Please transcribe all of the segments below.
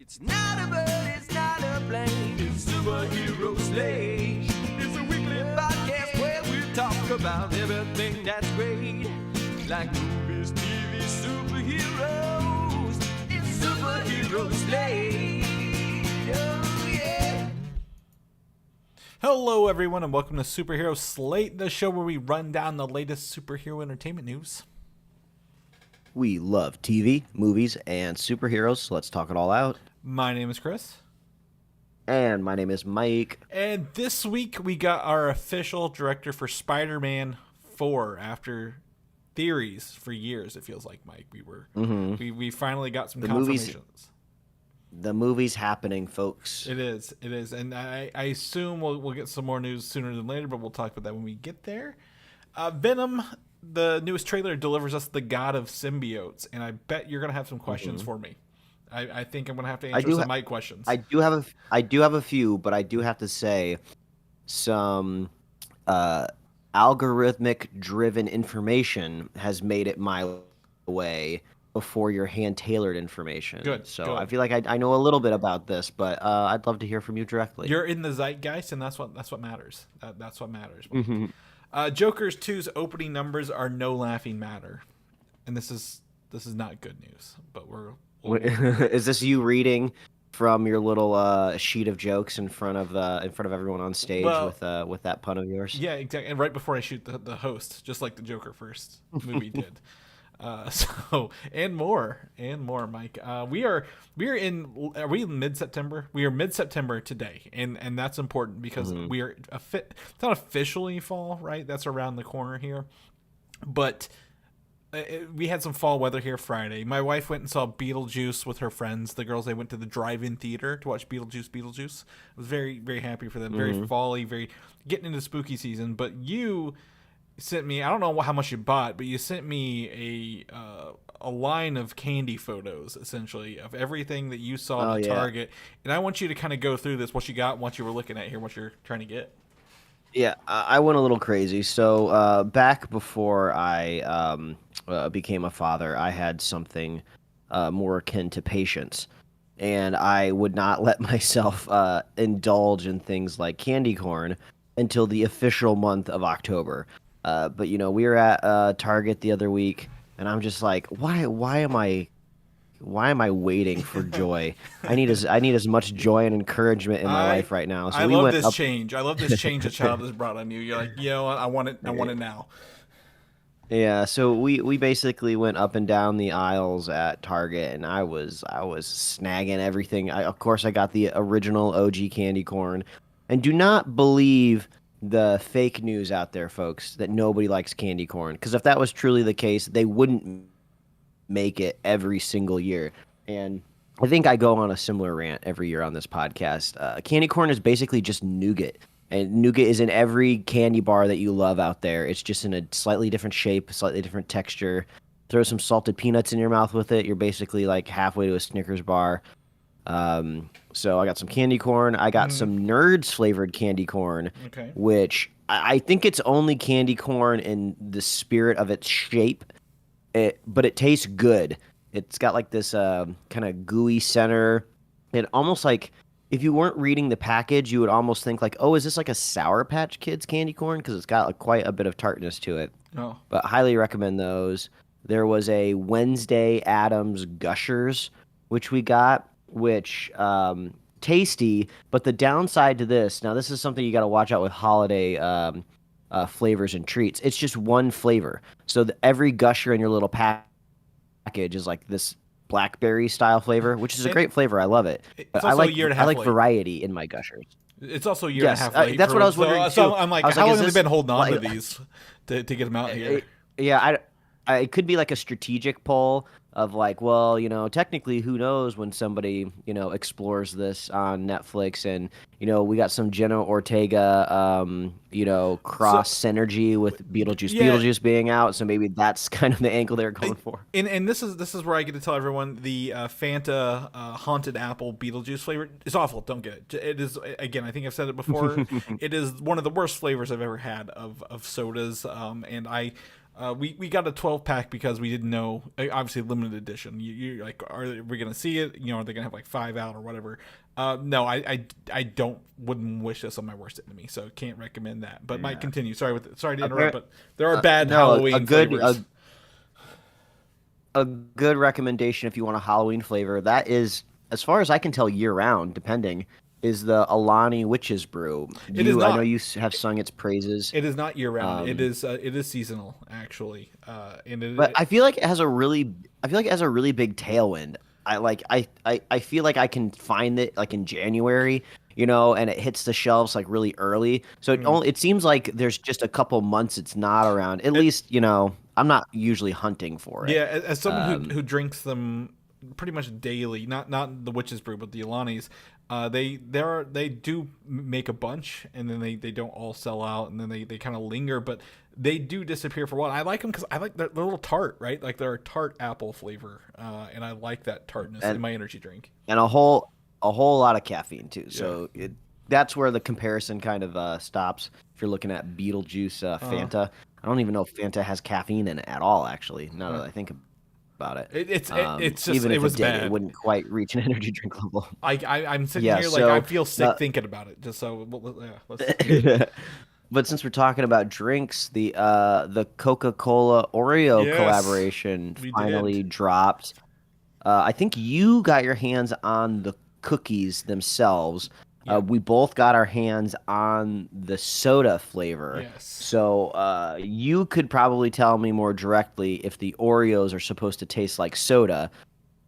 It's not a bird, it's not a plane, it's Superhero Slate. It's a weekly podcast where we talk about everything that's great. Like movies, TV, superheroes. It's Superhero Slate. Oh yeah. Hello everyone and welcome to Superhero Slate, the show where we run down the latest superhero entertainment news. We love TV, movies, and superheroes, so let's talk it all out. My name is Chris. And my name is Mike. And this week we got our official director for Spider-Man 4 after theories for years, it feels like, Mike. We finally got some confirmations. The movie's happening, folks. It is. And I assume we'll get some more news sooner than later, but we'll talk about that when we get there. Venom, the newest trailer, delivers us the God of Symbiotes, and I bet you're going to have some questions for me. I think I'm going to have to answer some Mike questions. I do have a few, but I do have to say some algorithmic-driven information has made it my way before your hand-tailored information. Good. So I feel like I know a little bit about this, but I'd love to hear from you directly. You're in the zeitgeist, and that's what matters. That's what matters. Joker's 2's opening numbers are no laughing matter, and this is not good news. But is this you reading from your little sheet of jokes in front of everyone on stage with that pun of yours? Yeah, exactly. And right before I shoot the host, just like the Joker first movie did. And more, Mike. We are in mid-September? We are mid-September today, and that's important because we are it's not officially fall, right? That's around the corner here, but we had some fall weather here Friday. My wife went and saw Beetlejuice with her friends. The girls, they went to the drive-in theater to watch Beetlejuice. I was very, very happy for them. Very fall-y, very getting into spooky season. But you sent me, I don't know how much you bought, but you sent me a line of candy photos, essentially, of everything that you saw at Target. And I want you to kind of go through this, what you got, what you were looking at here, what you're trying to get. Yeah, I went a little crazy. So back before I became a father, I had something more akin to patience. And I would not let myself indulge in things like candy corn until the official month of October. But, we were at Target the other week, and I'm just like, why am I waiting for joy? I need as much joy and encouragement in my life right now. So I love this change. I love this change a child has brought on you. You're like, I want it now. Yeah, so we basically went up and down the aisles at Target, and I was snagging everything. Of course, I got the original OG candy corn, and do not believe the fake news out there, folks, that nobody likes candy corn. Because if that was truly the case, they wouldn't make it every single year. And I think I go on a similar rant every year on this podcast. Candy corn is basically just nougat. And nougat is in every candy bar that you love out there. It's just in a slightly different shape, slightly different texture. Throw some salted peanuts in your mouth with it. You're basically like halfway to a Snickers bar. So I got some candy corn. I got some Nerds flavored candy corn, which I think it's only candy corn in the spirit of its shape, but it tastes good. It's got like this kind of gooey center. It almost like, if you weren't reading the package, you would almost think like, oh, is this like a Sour Patch Kids candy corn? Because it's got like quite a bit of tartness to it. Oh. But highly recommend those. There was a Wednesday Addams Gushers, which we got, which tasty, but the downside to this, now this is something you got to watch out with holiday flavors and treats. It's just one flavor. So every Gusher in your little package is like this blackberry style flavor, which is a great flavor. I love it. But I like variety in my Gushers. It's also a year and a half late. That's what I was wondering too. So I'm like, how long have they been holding on to these to get them out here? Yeah, it could be like a strategic pull of like, well, technically, who knows when somebody, explores this on Netflix, and we got some Jenna Ortega, cross synergy with Beetlejuice. Yeah. Beetlejuice being out, so maybe that's kind of the angle they're going for. And this is where I get to tell everyone the Fanta Haunted Apple Beetlejuice flavor is awful. Don't get it. It is, again, I think I've said it before. It is one of the worst flavors I've ever had of sodas, and We got a 12-pack because we didn't know, obviously limited edition. You're like, are we gonna see it? You know, are they gonna have like 5 out or whatever? No, I wouldn't wish this on my worst enemy, so can't recommend that. But might continue. Sorry to interrupt, but there are bad Halloween flavors. A good recommendation if you want a Halloween flavor, that is, as far as I can tell, year round, depending, is the Alani Witch's Brew. It is not. I know you have sung its praises. It is not year round. It is seasonal actually. But I feel like it has a really big tailwind. I feel like I can find it like in January, you know, and it hits the shelves like really early. So it seems like there's just a couple months it's not around. At least, you know, I'm not usually hunting for it. Yeah, as someone who drinks them pretty much daily, not the Witch's Brew, but the Alani's, they do make a bunch, and then they don't all sell out, and then they kind of linger, but they do disappear for a while. I like them because I like they're a little tart, right? Like they're a tart apple flavor, and I like that tartness in my energy drink. And a whole lot of caffeine too. So that's where the comparison kind of stops. If you're looking at Beetlejuice Fanta, I don't even know if Fanta has caffeine in it at all. Actually, now that I think about it, it's just even if it was bad. It wouldn't quite reach an energy drink level. I'm sitting here like I feel sick thinking about it. Just so let's. But since we're talking about drinks, the Coca-Cola Oreo collaboration finally dropped. I think you got your hands on the cookies themselves. We both got our hands on the soda flavor. Yes. So you could probably tell me more directly if the Oreos are supposed to taste like soda.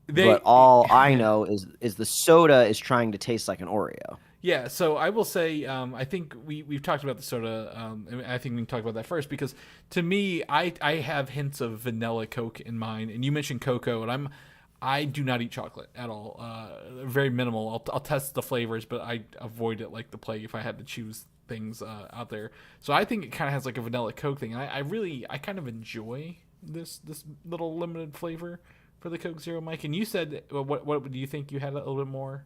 But all I know is the soda is trying to taste like an Oreo. Yeah, so I will say, I think we've talked about the soda. I think we can talk about that first because to me, I have hints of vanilla Coke in mine, and you mentioned cocoa, and I do not eat chocolate at all. Very minimal. I'll test the flavors, but I avoid it like the plague if I had to choose things out there. So I think it kind of has like a vanilla Coke thing. I kind of enjoy this little limited flavor for the Coke Zero, Mike. And you said what do you think you had a little bit more?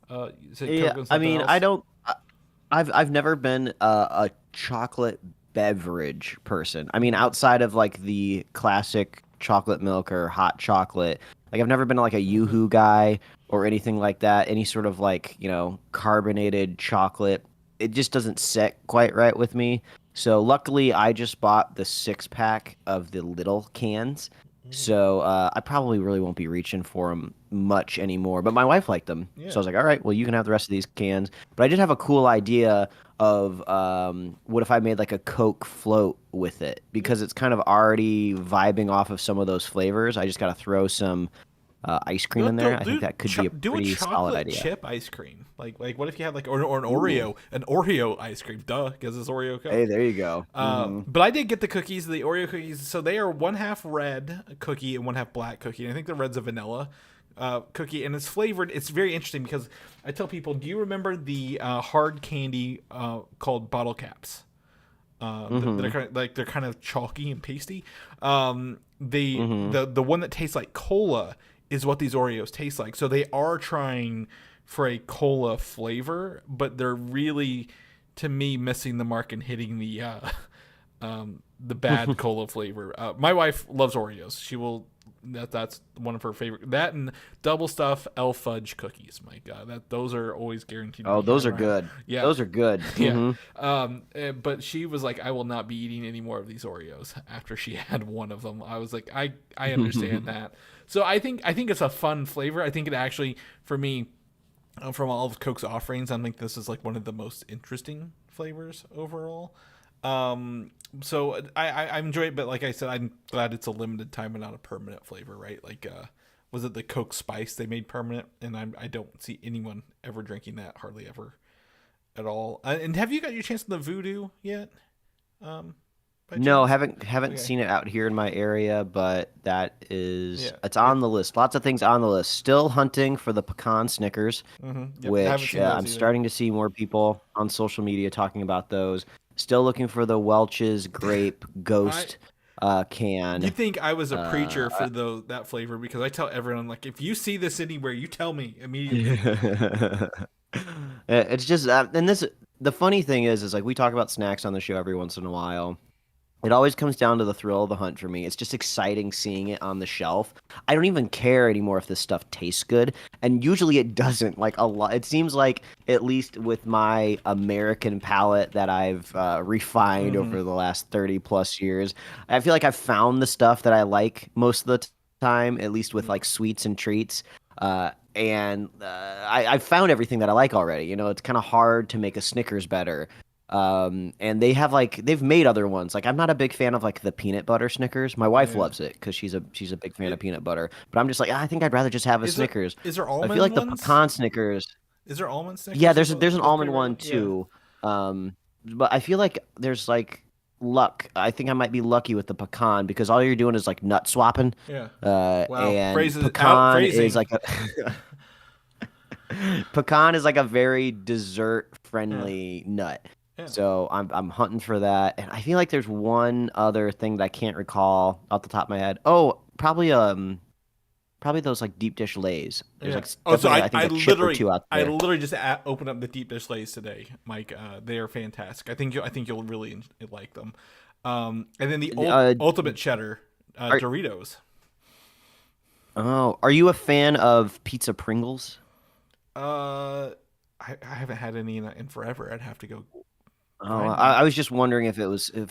I mean, else? I've never been a chocolate beverage person. I mean, outside of like the classic chocolate milk or hot chocolate, like I've never been like a Yoo-hoo guy or anything like that. Any sort of like, you know, carbonated chocolate, it just doesn't sit quite right with me. So luckily, I just bought the 6-pack of the little cans. So I probably really won't be reaching for them much anymore. But my wife liked them. Yeah. So I was like, all right, well, you can have the rest of these cans. But I did have a cool idea of what if I made like a Coke float with it? Because it's kind of already vibing off of some of those flavors. I just got to throw some ice cream in there. I think that could be a pretty solid idea. Chip ice cream. Like what if you had like or an Oreo ice cream? Duh, because it's Oreo Coke. Hey, there you go. But I did get the cookies, the Oreo cookies. So they are 1/2 red cookie and 1/2 black cookie. And I think the red's a vanilla cookie, and it's flavored. It's very interesting because I tell people, do you remember the hard candy called bottle caps? They're kind of chalky and pasty. The one that tastes like cola is what these Oreos taste like. So they are trying for a cola flavor, but they're really, to me, missing the mark and hitting the bad cola flavor. My wife loves Oreos. She will. That's one of her favorite. That and double stuff elf fudge cookies. My God, those are always guaranteed. Oh, those are good. Yeah, those are good. Yeah. But she was like, I will not be eating any more of these Oreos after she had one of them. I was like, I understand that. So I think it's a fun flavor. I think it actually, for me, from all of Coke's offerings, I think this is like one of the most interesting flavors overall. So I enjoy it, but like I said, I'm glad it's a limited time and not a permanent flavor, right? Like, was it the Coke Spice they made permanent? And I don't see anyone ever drinking that, hardly ever at all. And have you got your chance in the Voodoo yet? No, haven't seen it out here in my area, but that is it's on the list. Lots of things on the list. Still hunting for the pecan Snickers, which I'm starting to see more people on social media talking about those. Still looking for the Welch's Grape Ghost can. You think I was a preacher for that flavor? Because I tell everyone, like, if you see this anywhere, you tell me immediately. It's just and the funny thing is like we talk about snacks on the show every once in a while. It always comes down to the thrill of the hunt for me. It's just exciting seeing it on the shelf. I don't even care anymore if this stuff tastes good, and usually it doesn't. Like a lot, it seems like at least with my American palate that I've refined Mm-hmm. over the last 30 plus years, I feel like I've found the stuff that I like most of the time, at least with like sweets and treats. I've found everything that I like already. You know, it's kind of hard to make a Snickers better. And they've made other ones. Like I'm not a big fan of like the peanut butter Snickers. My wife Yeah. loves it because she's a big fan of peanut butter. But I'm just like, I think I'd rather just have a Is there Snickers. is there I feel almond like the ones? pecan Snickers. Is there almond Yeah, Snickers there's there's an with almond peanut butter? one Yeah. too. But I feel like there's like luck. I think I might be lucky with the pecan because all you're doing is like nut swapping. Yeah. Uh, Wow. and Phrases out pecan is phrasing. like a pecan is like a very dessert Yeah. friendly nut. Yeah. So I'm hunting for that. And I feel like there's one other thing that I can't recall off the top of my head. Oh, probably those like deep dish lays. There's Yeah. like Oh, so definitely I, I think I a chip or literally two out I there. literally just opened up the deep dish lays today, Mike. They are fantastic. I think you'll really like them. And then the Uh, ultimate cheddar are Doritos. are you a fan of pizza Pringles? Uh, I haven't had any in forever. I'd have to go Oh, find one. I was just wondering if it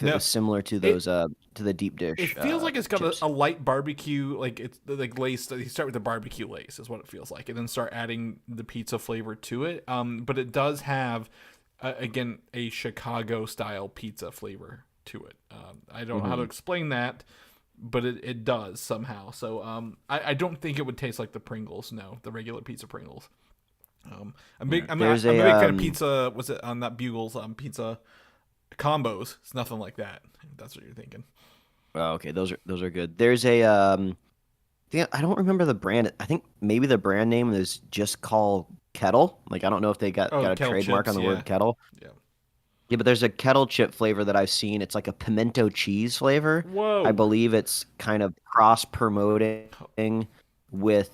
No, was similar to it those to the deep it dish feels like it's got chips. a light barbecue, like it's like lace. You start with the barbecue lace, is what it feels like, and then start adding the pizza flavor to it. But it does have, again, a Chicago style pizza flavor to it. I don't know how to Hmm. explain that, but it does somehow. So I don't think it would taste like the Pringles. No, the regular pizza Pringles. Yeah. I'm There's a a big fan of pizza. Was it on that Bugles pizza combos? It's nothing like that. If that's what you're thinking. oh, okay, those are good. There's a I don't remember the brand. I think maybe the brand name is just called Kettle. Like I don't know if they Oh, got a kettle trademark on chips. the Yeah, word kettle. yeah. Yeah, but there's a kettle chip flavor that I've seen. It's like a pimento cheese flavor. I Whoa. believe it's kind of cross promoting with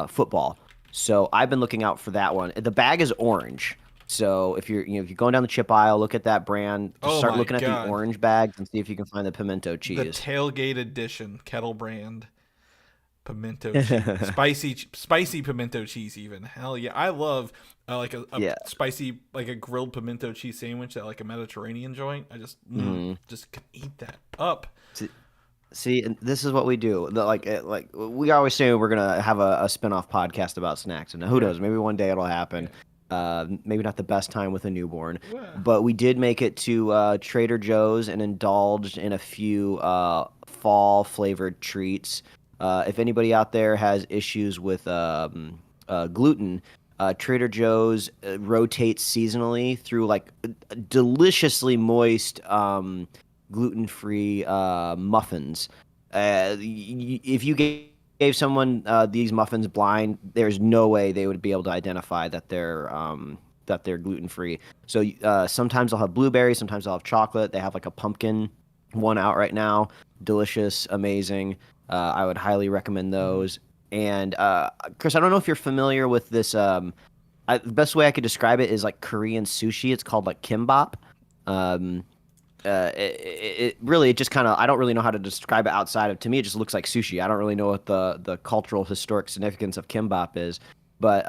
football. So I've been looking out for that one. The bag is orange. So if you're going down the chip aisle, look at that brand. Just Oh start my looking at the god. orange bags and see if you can find the pimento The cheese. tailgate edition kettle brand pimento cheese, spicy pimento cheese. Even hell yeah, I love like a Yeah. spicy like a grilled pimento cheese sandwich at like a Mediterranean joint. I Mhm. just can eat that up. See, and this is what we do. Like we always say we're gonna have a spin-off podcast about snacks, and who Yeah, knows? Maybe one day it'll happen. yeah. Maybe not the best time with a newborn, Well, but we did make it to Trader Joe's and indulged in a few fall flavored treats. If anybody out there has issues with gluten, Trader Joe's rotates seasonally through like deliciously moist gluten-free muffins. If you gave someone these muffins blind, there's no way they would be able to identify that they're gluten-free. So sometimes they'll have blueberries, sometimes they'll have chocolate. They have like a pumpkin one out right now. Delicious, amazing. I would highly recommend mhm. those. And Chris, I don't know if you're familiar with this. The best way I could describe it is like Korean sushi. It's called like kimbap. Um, it really it just kind of I don't really know how to describe it outside of to me it just looks like sushi. I don't really know what the cultural historic significance of kimbap is, but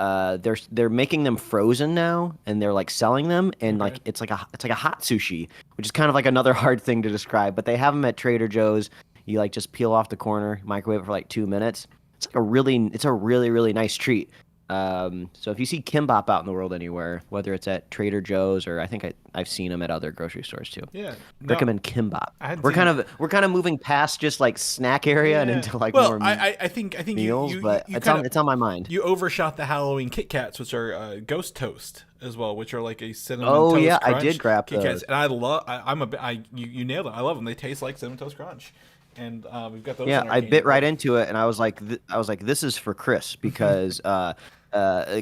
they're making them frozen now and they're like selling them and Okay. like it's like a hot sushi, which is kind of like another hard thing to describe. But they have them at Trader Joe's. You like just peel off the corner, microwave it for like 2 minutes. It's a really nice treat. So if you see kimbap out in the world anywhere, whether it's at Trader Joe's or I think I've seen them at other grocery stores too. Yeah. No, Recommend kimbap. I hadn't We're seen. kind of moving past just like snack area and Yeah. into like Well, more I think meals, but kind of it's on my mind. you overshot the Halloween Kit Kats, which are Ghost Toast as well, which are like a cinnamon Oh yeah, toast I did crunch grab Kit Kats, those. and I love. I'm a I you nailed it. I love them. They taste like cinnamon toast crunch, and we've got those Yeah, in our I candy bit right bar. into it and I was like this is for Chris because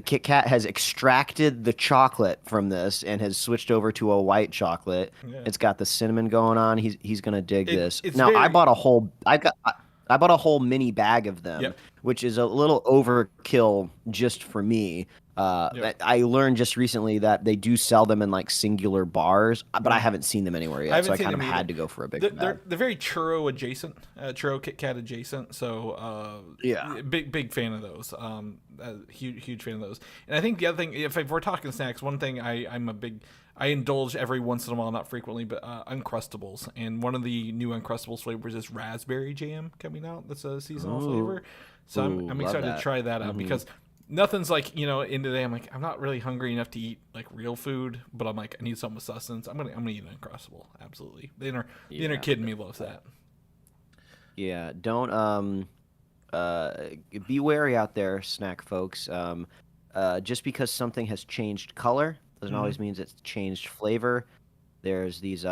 Kit Kat has extracted the chocolate from this and has switched over to a white chocolate. Yeah. It's got the cinnamon going on. He's gonna dig this. It's Now very. I bought a whole mini bag of them, Yep. which is a little overkill just for me. Yep. I learned just recently that they do sell them in like singular bars, but I haven't seen them anywhere I yet, so haven't I seen kind of them either. had to go for a bigger They're bag. very churro adjacent, churro Kit Kat adjacent. So Yeah. big fan of those. Huge fan of those. And I think the other thing, if we're talking snacks, one thing I indulge every once in a while, not frequently, but Uncrustables. And one of the new Uncrustables flavors is raspberry jam coming out. That's a seasonal Ooh, flavor. So I'm love excited to that. try that out Hmm. because nothing's like, in the day I'm like, I'm not really hungry enough to eat like real food, but I'm like, I need something with sustenance. I'm gonna eat an Uncrustable. Absolutely. The inner Yeah. kid in me loves that. Yeah. Don't uh be wary out there, snack folks. Just because something has changed color doesn't Hmm. always means it's changed flavor. There's these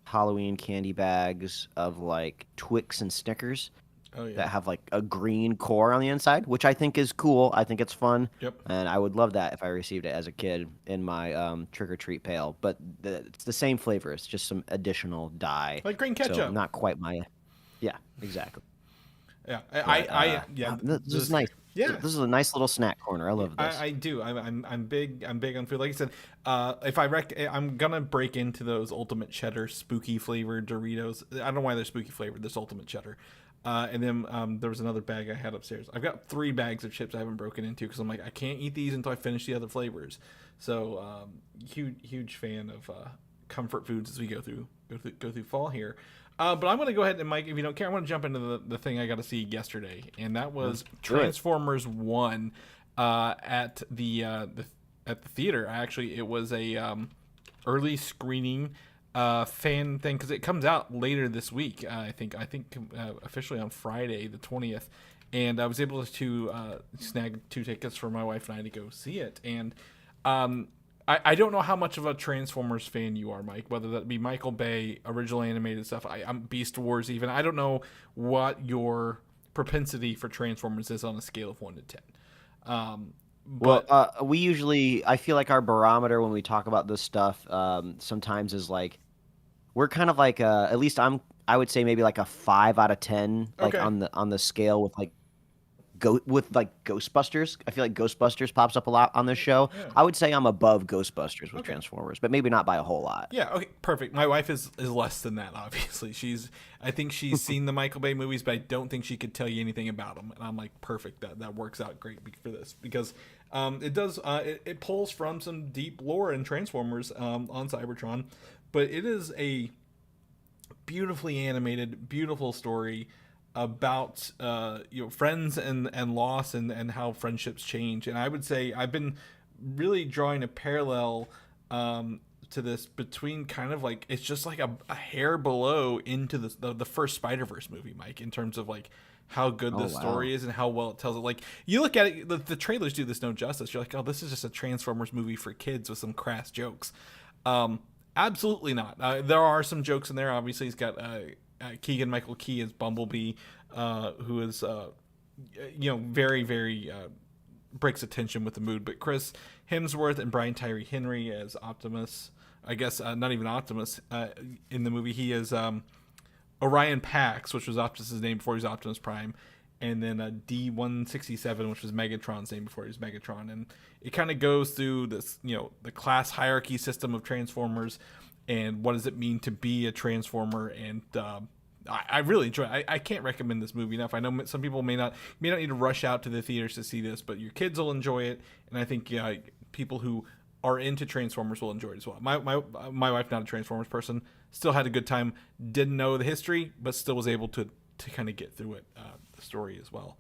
Halloween candy bags of like Twix and Snickers Oh yeah. that have like a green core on the inside, which I think is cool. I think it's fun, Yep. and I would love that if I received it as a kid in my trick or treat pail. But it's the same flavor. It's just some additional dye, Like green so ketchup. not quite my. Yeah, exactly. Yeah. But Yeah. this is This. nice. Yeah. This is a nice little snack corner. I love this. I do. I'm big on food. Like I said, if I'm gonna break into those ultimate cheddar spooky flavored Doritos. I don't know why they're spooky flavored. This ultimate cheddar. And then there was another bag I had upstairs. I've got 3 bags of chips I haven't broken into because I'm like I can't eat these until I finish the other flavors. So huge fan of comfort foods as we go through fall here. But I'm going to go ahead and Mike, if you don't care, I want to jump into the thing I got to see yesterday, and that was do it. Transformers One at the theater. Actually, it was a early screening fan thing because it comes out later this week. I think officially on Friday the 20th, and I was able to snag 2 tickets for my wife and I to go see it. And I don't know how much of a Transformers fan you are, Mike. Whether that be Michael Bay, original animated stuff, I'm Beast Wars even. I don't know what your propensity for Transformers is on a scale of 1 to 10. Well, But we usually, I feel like our barometer when we talk about this stuff, sometimes is like we're kind of like at least I would say maybe like a 5 out of 10, like okay, on the scale with like go with like Ghostbusters. I feel like Ghostbusters pops up a lot on this show. yeah, I would say I'm above Ghostbusters with okay. Transformers, but maybe not by a whole lot. Yeah, okay, perfect. My wife is less than that. Obviously, I think she's seen the Michael Bay movies, but I don't think she could tell you anything about them. And I'm like, perfect. That works out great for this because it does it pulls from some deep lore in Transformers on Cybertron, but it is a beautifully animated, beautiful story about friends and loss and how friendships change. And I would say I've been really drawing a parallel to this between kind of like it's just like a hair below into the first Spider-Verse movie, Mike, in terms of like how good Oh the wow. story is and how well it tells it. Like you look at it, the trailers do this no justice. You're like, oh, this is just a Transformers movie for kids with some crass jokes. Um, Absolutely not. There are some jokes in there. Obviously, he's got Keegan Michael Key as Bumblebee, who is very very breaks attention with the mood. But Chris Hemsworth and Brian Tyree Henry as Optimus. I guess not even Optimus in the movie. He is Orion Pax, which was Optimus's name before he was Optimus Prime, and then D167, which was Megatron's name before he was Megatron. And it kind of goes through this, the class hierarchy system of Transformers, and what does it mean to be a Transformer. And I really enjoy it. I can't recommend this movie enough. I know some people may not need to rush out to the theaters to see this, but your kids will enjoy it, and I think people who are into Transformers will enjoy it as well. My wife, not a Transformers person, still had a good time. Didn't know the history, but still was able to kind of get through it, the story as well.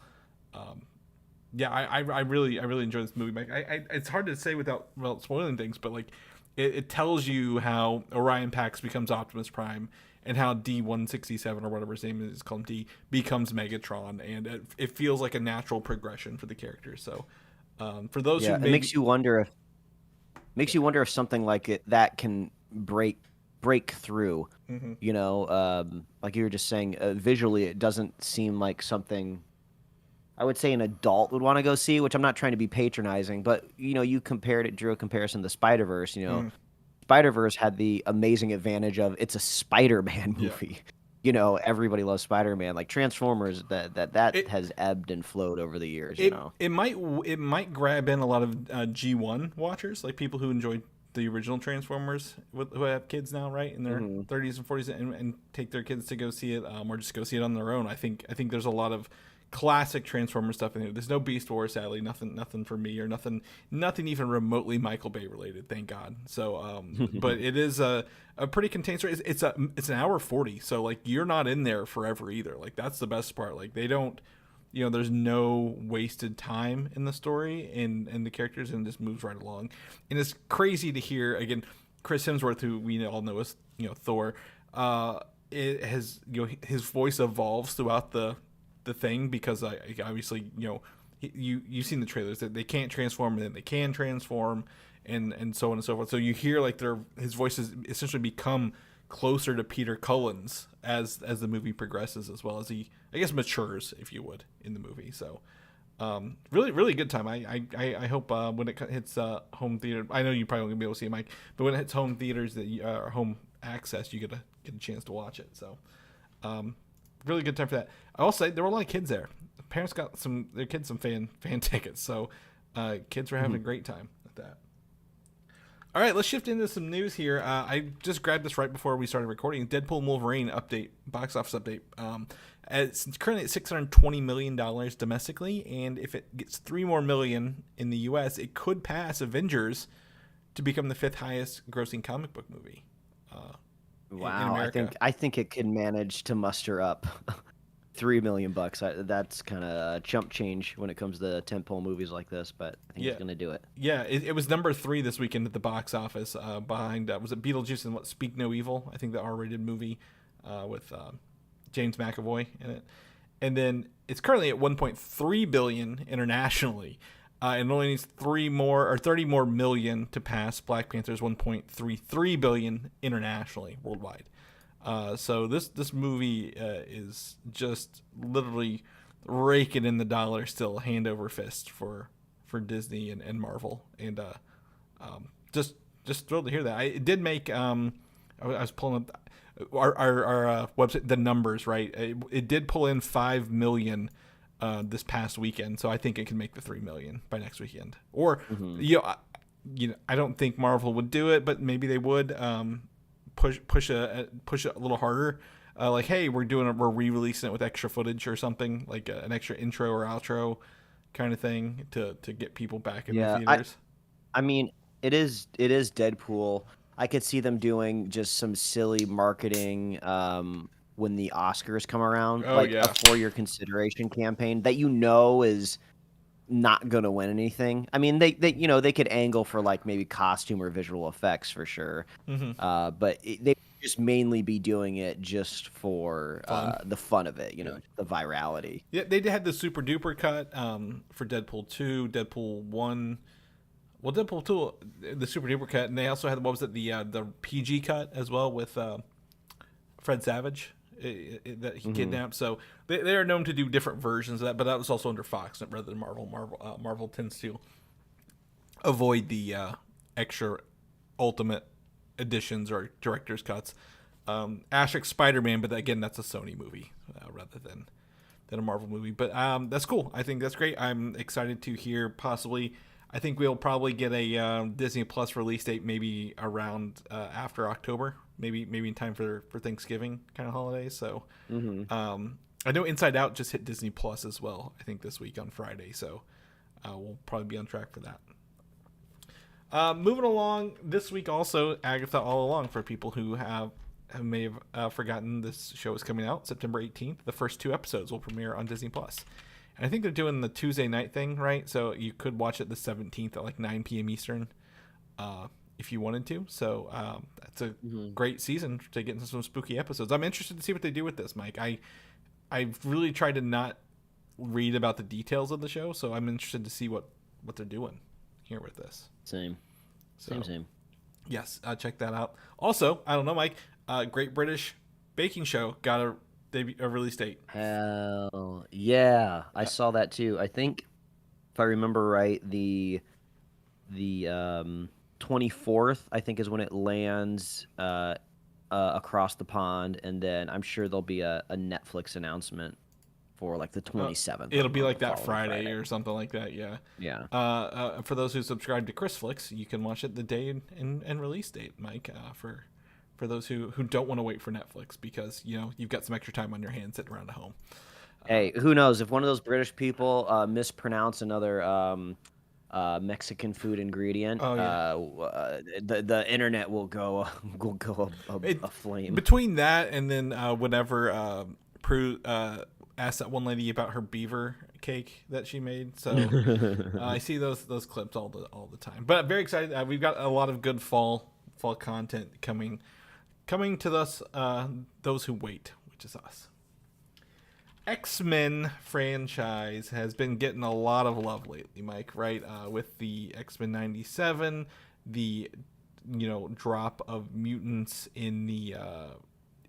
Yeah, I really enjoy this movie. Mike, it's hard to say without spoiling things, but like it tells you how Orion Pax becomes Optimus Prime and how D167 or whatever his name is called D becomes Megatron, and it feels like a natural progression for the characters. So for those who Yeah, it maybe makes you wonder if something like that can break through. mm-hmm. Like you were just saying, visually, it doesn't seem like something I would say an adult would want to go see. Which I'm not trying to be patronizing, but you drew a comparison to Spider Verse. Mm, Spider Verse had the amazing advantage of it's a Spider-Man yeah, movie. everybody loves Spider-Man. Like Transformers, that It has ebbed and flowed over the years. it it might grab in a lot of G1 watchers, like people who enjoyed the original Transformers, who have kids now, right, in their 30s and 40s, and take their kids to go see it, or just go see it on their own. I think there's a lot of classic Transformers stuff in here. There's no Beast Wars, sadly, nothing for me, or nothing even remotely Michael Bay related, thank God. So but it is a pretty contained story. It's an hour 40, so like you're not in there forever either. Like that's the best part. Like they don't, there's no wasted time in the story and the characters, and it just moves right along. And it's crazy to hear again Chris Hemsworth, who we all know as Thor. It has his voice evolves throughout the thing, because obviously you've seen the trailers that they can't transform and then they can transform, and so on and so forth. So you hear like his voice has essentially become closer to Peter Cullen's as the movie progresses, as well as he, I guess, matures, if you would, in the movie. So really really good time. I hope when it hits home theater, I know you probably won't be able to see it, Mike, but when it hits home theaters or home access, you get a chance to watch it. So really good time for that. I will say there were a lot of kids there. Parents got their kids some fan tickets, so kids were having a great time at that. All right, let's shift into some news here. I just grabbed this right before we started recording. Deadpool Wolverine update, box office update. It's currently at $620 million domestically, and if it gets $3 more million in the U.S., it could pass Avengers to become the 5th highest grossing comic book movie. Wow, I think it can manage to muster up $3 million. That's kind of chump change when it comes to tentpole movies like this, but I think it's going to do it. Yeah, it was number 3 this weekend at the box office, behind was it Beetlejuice and Speak No Evil? I think the R-rated movie with James McAvoy in it, and then it's currently at 1.3 billion internationally. And only needs 30 more million to pass Black Panther's 1.33 billion internationally, worldwide. So this movie is just literally raking in the dollar still, hand over fist for Disney and Marvel, and just thrilled to hear that. It did make I was pulling up our website, the numbers, right. It did pull in 5 million. This past weekend, so I think it can make the 3 million by next weekend. Or I don't think Marvel would do it, but maybe they would push it a little harder. Like, hey, we're re-releasing it with extra footage or something, like an extra intro or outro kind of thing to get people back in the theaters. I mean, it is Deadpool. I could see them doing just some silly marketing when the Oscars come around, a for-your consideration campaign that is not going to win anything. I mean, they could angle for like maybe costume or visual effects for sure, but they just mainly be doing it just for the fun of it, the virality. Yeah, they had the super duper cut for Deadpool 2, Deadpool 1. Well, Deadpool 2, the super duper cut, and they also had the PG cut as well with Fred Savage. That he kidnapped. So they are known to do different versions of that, but that was also under Fox rather than Marvel. Marvel tends to avoid the extra ultimate editions or director's cuts. Asterisk Spider-Man, but again, that's a Sony movie rather than a Marvel movie. But that's cool. I think that's great. I'm excited to hear possibly. I think we'll probably get a Disney Plus release date maybe around after October. Maybe in time for Thanksgiving kind of holidays. So I know Inside Out just hit Disney Plus as well, I think this week on Friday. So we'll probably be on track for that. Moving along this week, also Agatha All Along, for people who may have forgotten this show is coming out September 18th. The first 2 episodes will premiere on Disney Plus. And I think they're doing the Tuesday night thing, right? So you could watch it the 17th at like 9 p.m. Eastern. If you wanted to. So that's a great season to get into some spooky episodes. I'm interested to see what they do with this, Mike. I've really tried to not read about the details of the show, so I'm interested to see what they're doing here with this. Same. Yes, check that out. Also, I don't know, Mike, Great British Baking Show got a release date. Hell yeah. I saw that too. I think, if I remember right, the 24th, I think, is when it lands across the pond, and then I'm sure there'll be a Netflix announcement for like the 27th. It'll be on like the that following Friday or something like that. Yeah. Yeah. For those who subscribe to ChrisFlix, you can watch it the day and release date, Mike. For those who don't want to wait for Netflix because you've got some extra time on your hands sitting around at home. Hey, who knows if one of those British people mispronounce another Mexican food ingredient, Oh, yeah. the internet will go aflame. Between that and then whenever Prue asked that one lady about her beaver cake that she made, so I see those clips all the time. But very excited. We've got a lot of good fall content coming to us. Those who wait, which is us. X-Men franchise has been getting a lot of love lately, Mike, right? With the X-Men 97, the drop of mutants in the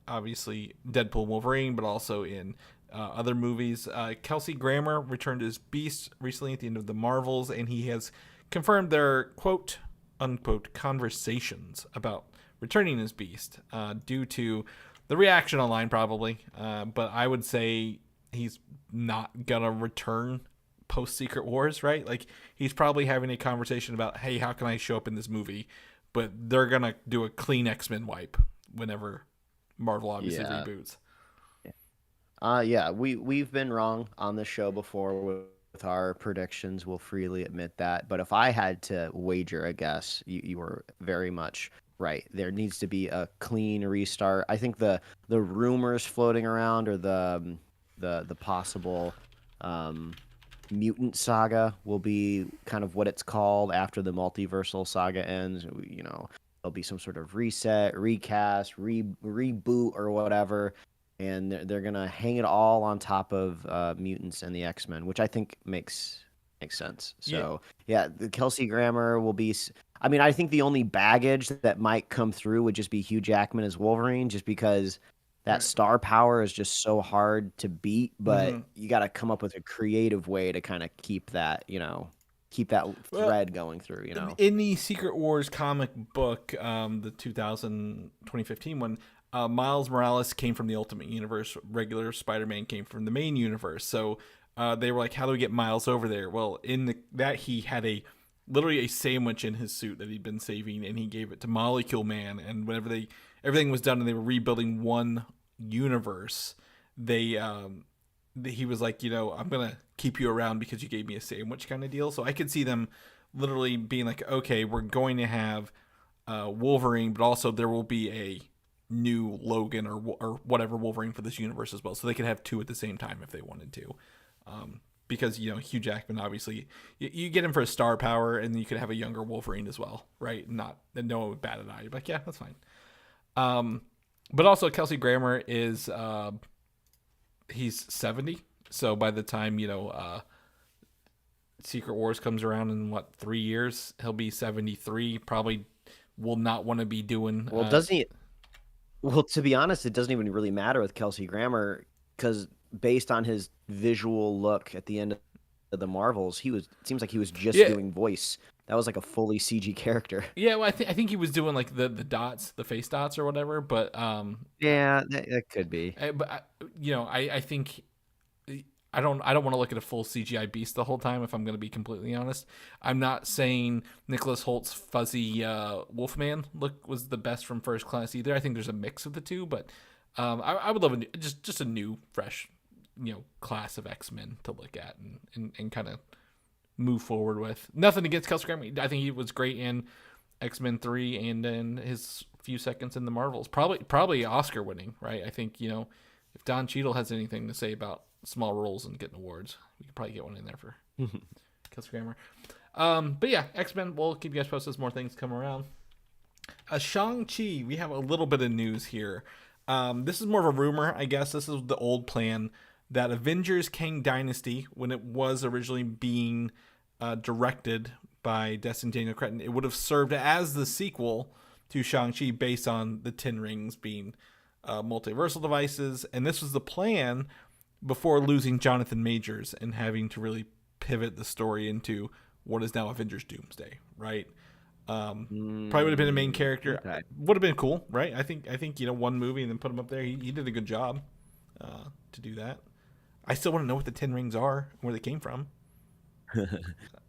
obviously Deadpool Wolverine, but also in other movies. Kelsey Grammer returned as Beast recently at the end of the Marvels, and he has confirmed their quote unquote conversations about returning as Beast due to the reaction online, probably. But I would say he's not gonna return post Secret Wars, right? Like he's probably having a conversation about, hey, how can I show up in this movie? But they're gonna do a clean X-Men wipe whenever Marvel obviously reboots. Yeah, we've been wrong on this show before with our predictions. We'll freely admit that. But if I had to wager a guess, you were very much right. There needs to be a clean restart. I think the rumors floating around or the possible mutant saga will be kind of what it's called after the multiversal saga ends. There'll be some sort of reset, recast, reboot or whatever, and they're gonna hang it all on top of mutants and the X-Men, which I think makes sense. So yeah, the Kelsey Grammer will be. I mean, I think the only baggage that might come through would just be Hugh Jackman as Wolverine, just because that star power is just so hard to beat. But you got to come up with a creative way to kind of keep that thread going through. In the Secret Wars comic book, the 2015 one. Miles Morales came from the Ultimate Universe. Regular Spider-Man came from the main universe. So they were like, how do we get Miles over there? Well, that he had literally a sandwich in his suit that he'd been saving, and he gave it to Molecule Man. And whenever everything was done and they were rebuilding one universe, he was like, I'm going to keep you around because you gave me a sandwich kind of deal. So I could see them literally being like, okay, we're going to have Wolverine, but also there will be a new Logan or whatever Wolverine for this universe as well, so they could have two at the same time if they wanted to, because Hugh Jackman, obviously you get him for a star power, and you could have a younger Wolverine as well, right? No one would bat an eye. You're like, yeah, that's fine. But also Kelsey Grammer is he's 70, so by the time Secret Wars comes around in 3 years, he'll be 73. Probably will not want to be doing doesn't he? Well, to be honest, it doesn't even really matter with Kelsey Grammer, because based on his visual look at the end of the Marvels, it seems like he was just doing voice. That was like a fully CG character. Yeah, well, I think he was doing like the dots, the face dots or whatever. But yeah, that could be. But I think I don't want to look at a full CGI Beast the whole time, if I'm going to be completely honest. I'm not saying Nicholas Holt's fuzzy Wolfman look was the best from First Class either. I think there's a mix of the two, but I would love just a new, fresh, class of X-Men to look at and kind of move forward with. Nothing against Kelsey Grammer. I think he was great in X-Men 3 and in his few seconds in the Marvels. Probably Oscar winning, right? I think, if Don Cheadle has anything to say about small roles and getting awards, we could probably get one in there for Kelsey Grammer. But yeah, X-Men, we'll keep you guys posted as more things come around. Shang-Chi, we have a little bit of news here. This is more of a rumor, I guess. This is the old plan that Avengers Kang Dynasty, when it was originally being directed by Destin Daniel Cretton, it would have served as the sequel to Shang-Chi based on the 10 rings being multiversal devices. And this was the plan before losing Jonathan Majors and having to really pivot the story into what is now Avengers Doomsday, right? Probably would have been a main character. Okay. Would have been cool, right? I think one movie and then put him up there. He did a good job to do that. I still want to know what the 10 rings are, where they came from.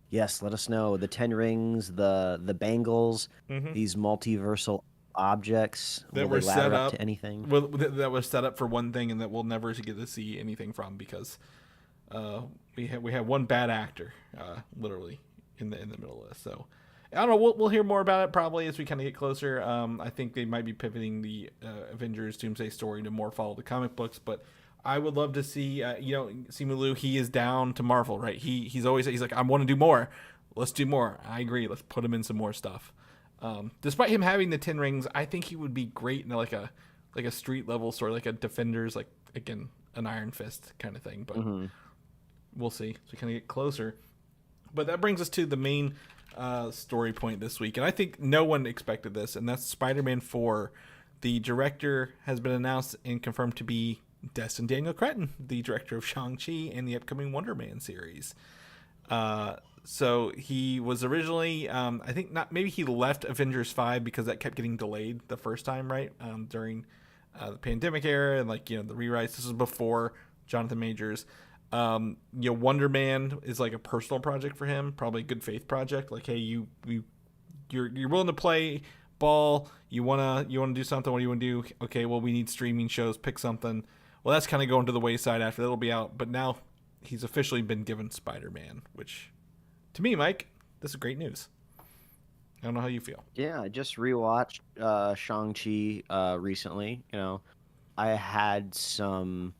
Yes, let us know. The 10 rings, the bangles, Mm-hmm. these multiversal objects. That Will were they ladder set up up to anything? Well, that was set up for one thing, and that we'll never get to see anything from because we have one bad actor, literally in the middle of this. So I don't know. We'll hear more about it probably as we kind of get closer. I think they might be pivoting the Avengers Doomsday story to more follow the comic books, but I would love to see Simu Liu. He is down to Marvel, right? He's like, I want to do more. Let's do more. I agree. Let's put him in some more stuff. Despite him having the 10 rings, I think he would be great in like a street level story, like a Defenders, like again an Iron Fist kind of thing. But we'll see. So we kind of get closer. But that brings us to the main story point this week, and I think no one expected this, and that's Spider-Man 4. The director has been announced and confirmed to be Destin Daniel Cretton, the director of Shang-Chi and the upcoming Wonder Man series. So he was originally, I think maybe he left Avengers 5 because that kept getting delayed the first time, right? During the pandemic era and the rewrites. This was before Jonathan Majors. Wonder Man is like a personal project for him, probably a good faith project. Like, hey, you're willing to play ball. You wanna do something. What do you want to do? Okay, well, we need streaming shows. Pick something. Well, that's kind of going to the wayside after that'll be out. But now he's officially been given Spider-Man, which to me, Mike, this is great news. I don't know how you feel. Yeah, I just rewatched Shang-Chi recently. I had some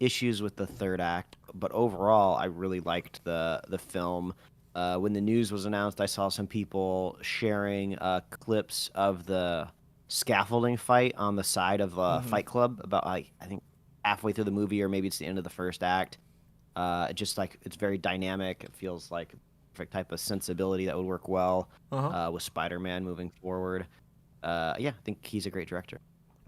issues with the third act, but overall, I really liked the film. When the news was announced, I saw some people sharing clips of the scaffolding fight on the side of Fight Club about I think halfway through the movie, or maybe it's the end of the first act. Just like it's very dynamic. It feels like perfect type of sensibility that would work well with Spider-Man moving forward. I think he's a great director.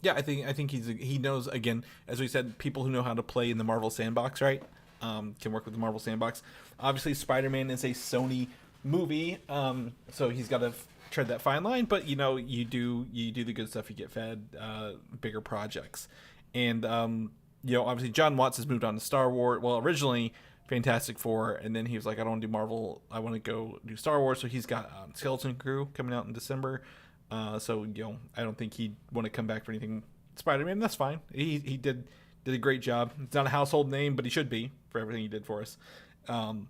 Yeah, I think he knows, again, as we said, people who know how to play in the Marvel sandbox, right? Can work with the Marvel sandbox. Obviously, Spider-Man is a Sony movie, so he's got to tread that fine line. But you do the good stuff. You get fed bigger projects, and obviously John Watts has moved on to Star Wars. Well, originally Fantastic Four, and then he was like, I don't want to do Marvel. I want to go do Star Wars. So he's got Skeleton Crew coming out in December. So I don't think he'd want to come back for anything Spider-Man. That's fine. He did a great job. It's not a household name, but he should be for everything he did for us. And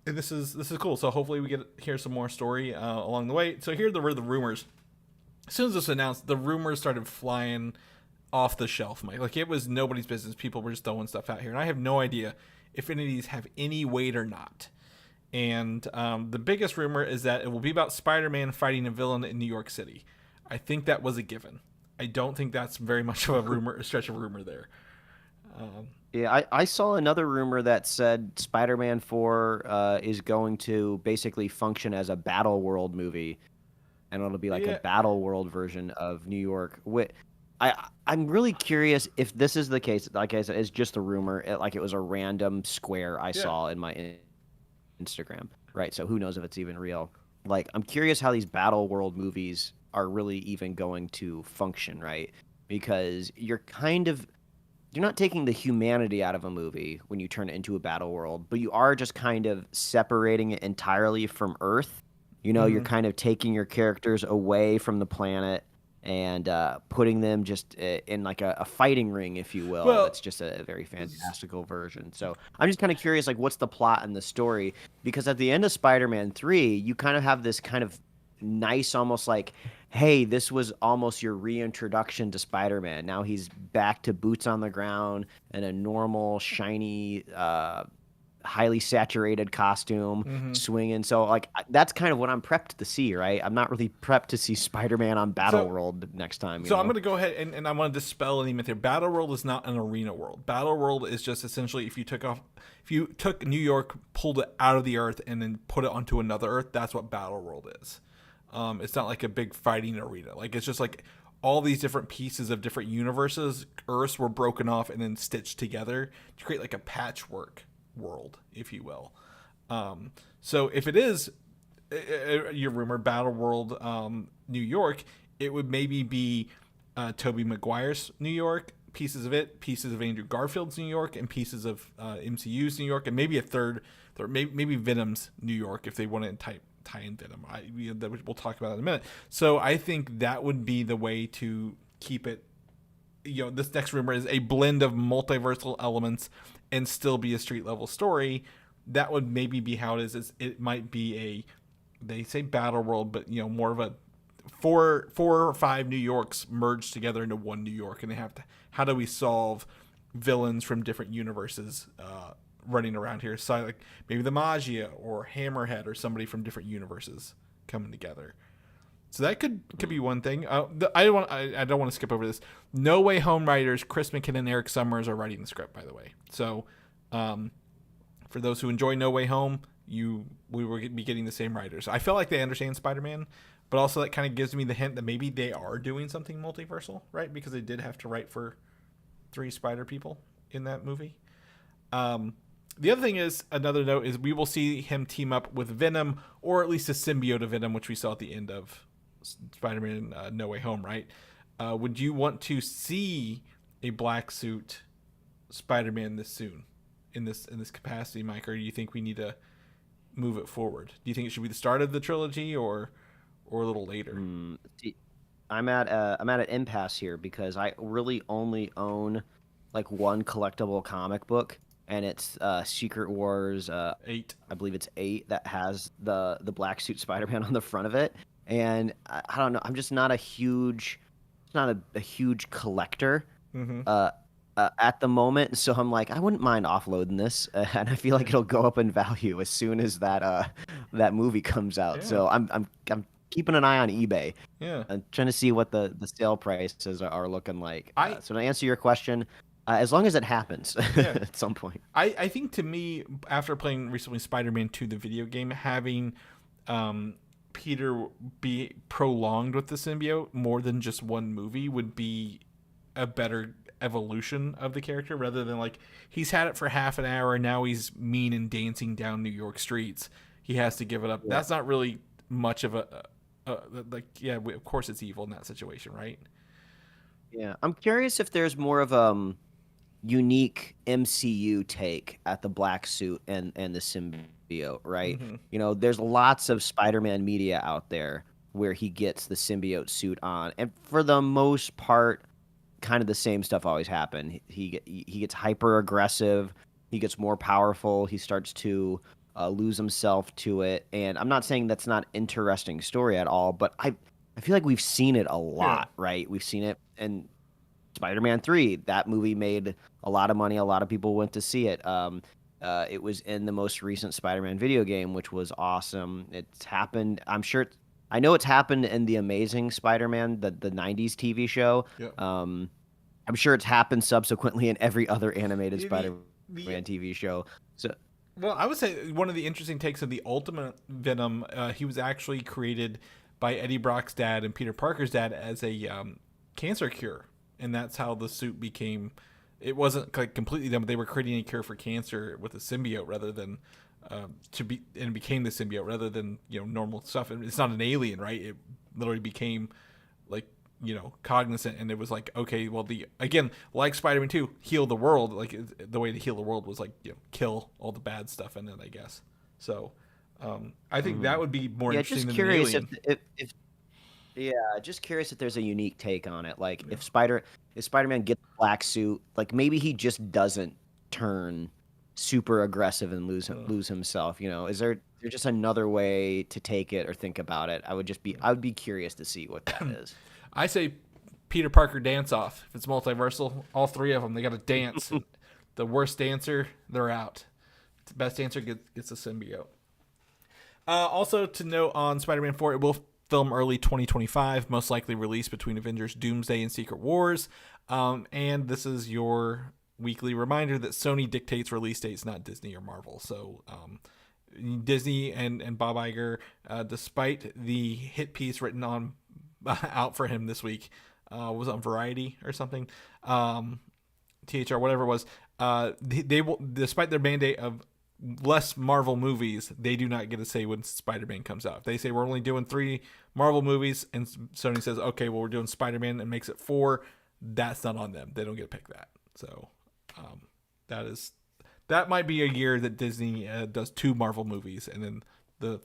this is cool. So hopefully we get hear some more story along the way. So here were the rumors. As soon as this was announced, the rumors started flying off the shelf, Mike. Like, it was nobody's business. People were just throwing stuff out here, and I have no idea if any of these have any weight or not. And the biggest rumor is that it will be about Spider-Man fighting a villain in New York City. I think that was a given. I don't think that's very much of a rumor, a stretch of rumor there. Yeah, I saw another rumor that said Spider-Man 4 is going to basically function as a Battle World movie, and it'll be like a Battle World version of New York. I'm really curious if this is the case. Like I said, it's just a rumor. It was a random square I saw in my Instagram, right? So who knows if it's even real. Like, I'm curious how these Battle World movies are really even going to function, right? Because you're not taking the humanity out of a movie when you turn it into a Battle World, but you are just kind of separating it entirely from Earth. You're kind of taking your characters away from the planet and putting them just in like a fighting ring, if you will. Well, it's just a very fantastical version. So I'm just kind of curious, like, what's the plot and the story? Because at the end of Spider-Man 3, you kind of have this kind of nice, almost like, hey, this was almost your reintroduction to Spider-Man. Now he's back to boots on the ground and a normal, shiny, highly saturated costume swinging. So like that's kind of what I'm prepped to see, right? I'm not really prepped to see Spider-Man on Battle World next time. So I'm going to go ahead and I want to dispel any myth here. Battle World is not an arena world. Battle World is just essentially if you took New York, pulled it out of the Earth, and then put it onto another Earth, that's what Battle World is. It's not like a big fighting arena. Like, it's just like all these different pieces of different universes, Earths were broken off and then stitched together to create like a patchwork world, if you will. So if it is your rumor Battle World, New York, it would maybe be Tobey Maguire's New York, pieces of it, pieces of Andrew Garfield's New York, and pieces of MCU's New York, and maybe a third, maybe Venom's New York if they want to tie in Venom. We'll talk about it in a minute. So I think that would be the way to keep it. This next rumor is a blend of multiversal elements and still be a street level story. That would maybe be how it is. It might be they say battle world, but more of a four or five New Yorks merged together into one New York, and they have to, how do we solve villains from different universes running around here? So like maybe the Magia or Hammerhead or somebody from different universes coming together. So that could be one thing. I don't want to skip over this. No Way Home writers Chris McKinnon and Eric Summers are writing the script, by the way. So for those who enjoy No Way Home, we will be getting the same writers. I feel like they understand Spider-Man, but also that kind of gives me the hint that maybe they are doing something multiversal, right? Because they did have to write for 3 Spider people in that movie. The other thing is, another note is we will see him team up with Venom, or at least a symbiote of Venom, which we saw at the end of Spider-Man No Way Home, right? Would you want to see a black suit Spider-Man this soon in this capacity, Mike, or do you think we need to move it forward? Do you think it should be the start of the trilogy or a little later? I'm at an impasse here because I really only own like one collectible comic book, and it's Secret Wars 8. I believe it's 8 that has the black suit Spider-Man on the front of it. And I don't know, I'm just not a huge collector at the moment, so I'm like, I wouldn't mind offloading this, and I feel like it'll go up in value as soon as that movie comes out. Yeah. So I'm keeping an eye on eBay. Yeah, I'm trying to see what the sale prices are looking like. So to answer your question, as long as it happens at some point. I think, to me, after playing recently Spider-Man 2, the video game, having Peter be prolonged with the symbiote more than just one movie would be a better evolution of the character, rather than like he's had it for half an hour and now he's mean and dancing down New York streets. He has to give it up. Yeah. That's not really much of of course it's evil in that situation, right? Yeah, I'm curious if there's more of unique MCU take at the black suit and the symbiote, right? Mm-hmm. There's lots of Spider-Man media out there where he gets the symbiote suit on, and for the most part, kind of the same stuff always happen. He gets hyper aggressive, he gets more powerful, he starts to lose himself to it. And I'm not saying that's not interesting story at all, but I feel like we've seen it a lot, right? We've seen it in Spider-Man 3. That movie made a lot of money. A lot of people went to see it. It was in the most recent Spider-Man video game, which was awesome. It's happened. I know it's happened in the Amazing Spider-Man, the 90s TV show. Yep. I'm sure it's happened subsequently in every other animated Spider-Man TV show. So, well, I would say one of the interesting takes of the Ultimate Venom, he was actually created by Eddie Brock's dad and Peter Parker's dad as a cancer cure, and that's how the suit became. It wasn't like completely them, but they were creating a cure for cancer with a symbiote rather than and became the symbiote rather than normal stuff. And it's not an alien, right? It literally became like cognizant, and it was like, okay, well, like Spider-Man 2, heal the world. Like the way to heal the world was like kill all the bad stuff in it, I guess. So I think that would be more interesting than an alien. Just curious if there's a unique take on it. Like if Spider-Man gets a black suit, like maybe he just doesn't turn super aggressive and lose himself. Is there just another way to take it or think about it? I would be curious to see what that is. I say Peter Parker dance off. If it's multiversal, all 3 of them, they got to dance. The worst dancer, they're out. The best dancer gets a symbiote. Also to note on Spider-Man 4, it will film early 2025, most likely released between Avengers Doomsday and Secret Wars. And this is your weekly reminder that Sony dictates release dates, not Disney or Marvel. So Disney and Bob Iger, despite the hit piece written out for him this week, was on Variety or something, THR, whatever it was, they will, despite their mandate of less Marvel movies, they do not get a say when Spider-Man comes out. If they say we're only doing 3 Marvel movies and Sony says, okay, well, we're doing Spider-Man and makes it 4, that's not on them. They don't get to pick that. So that might be a year that Disney does 2 Marvel movies and then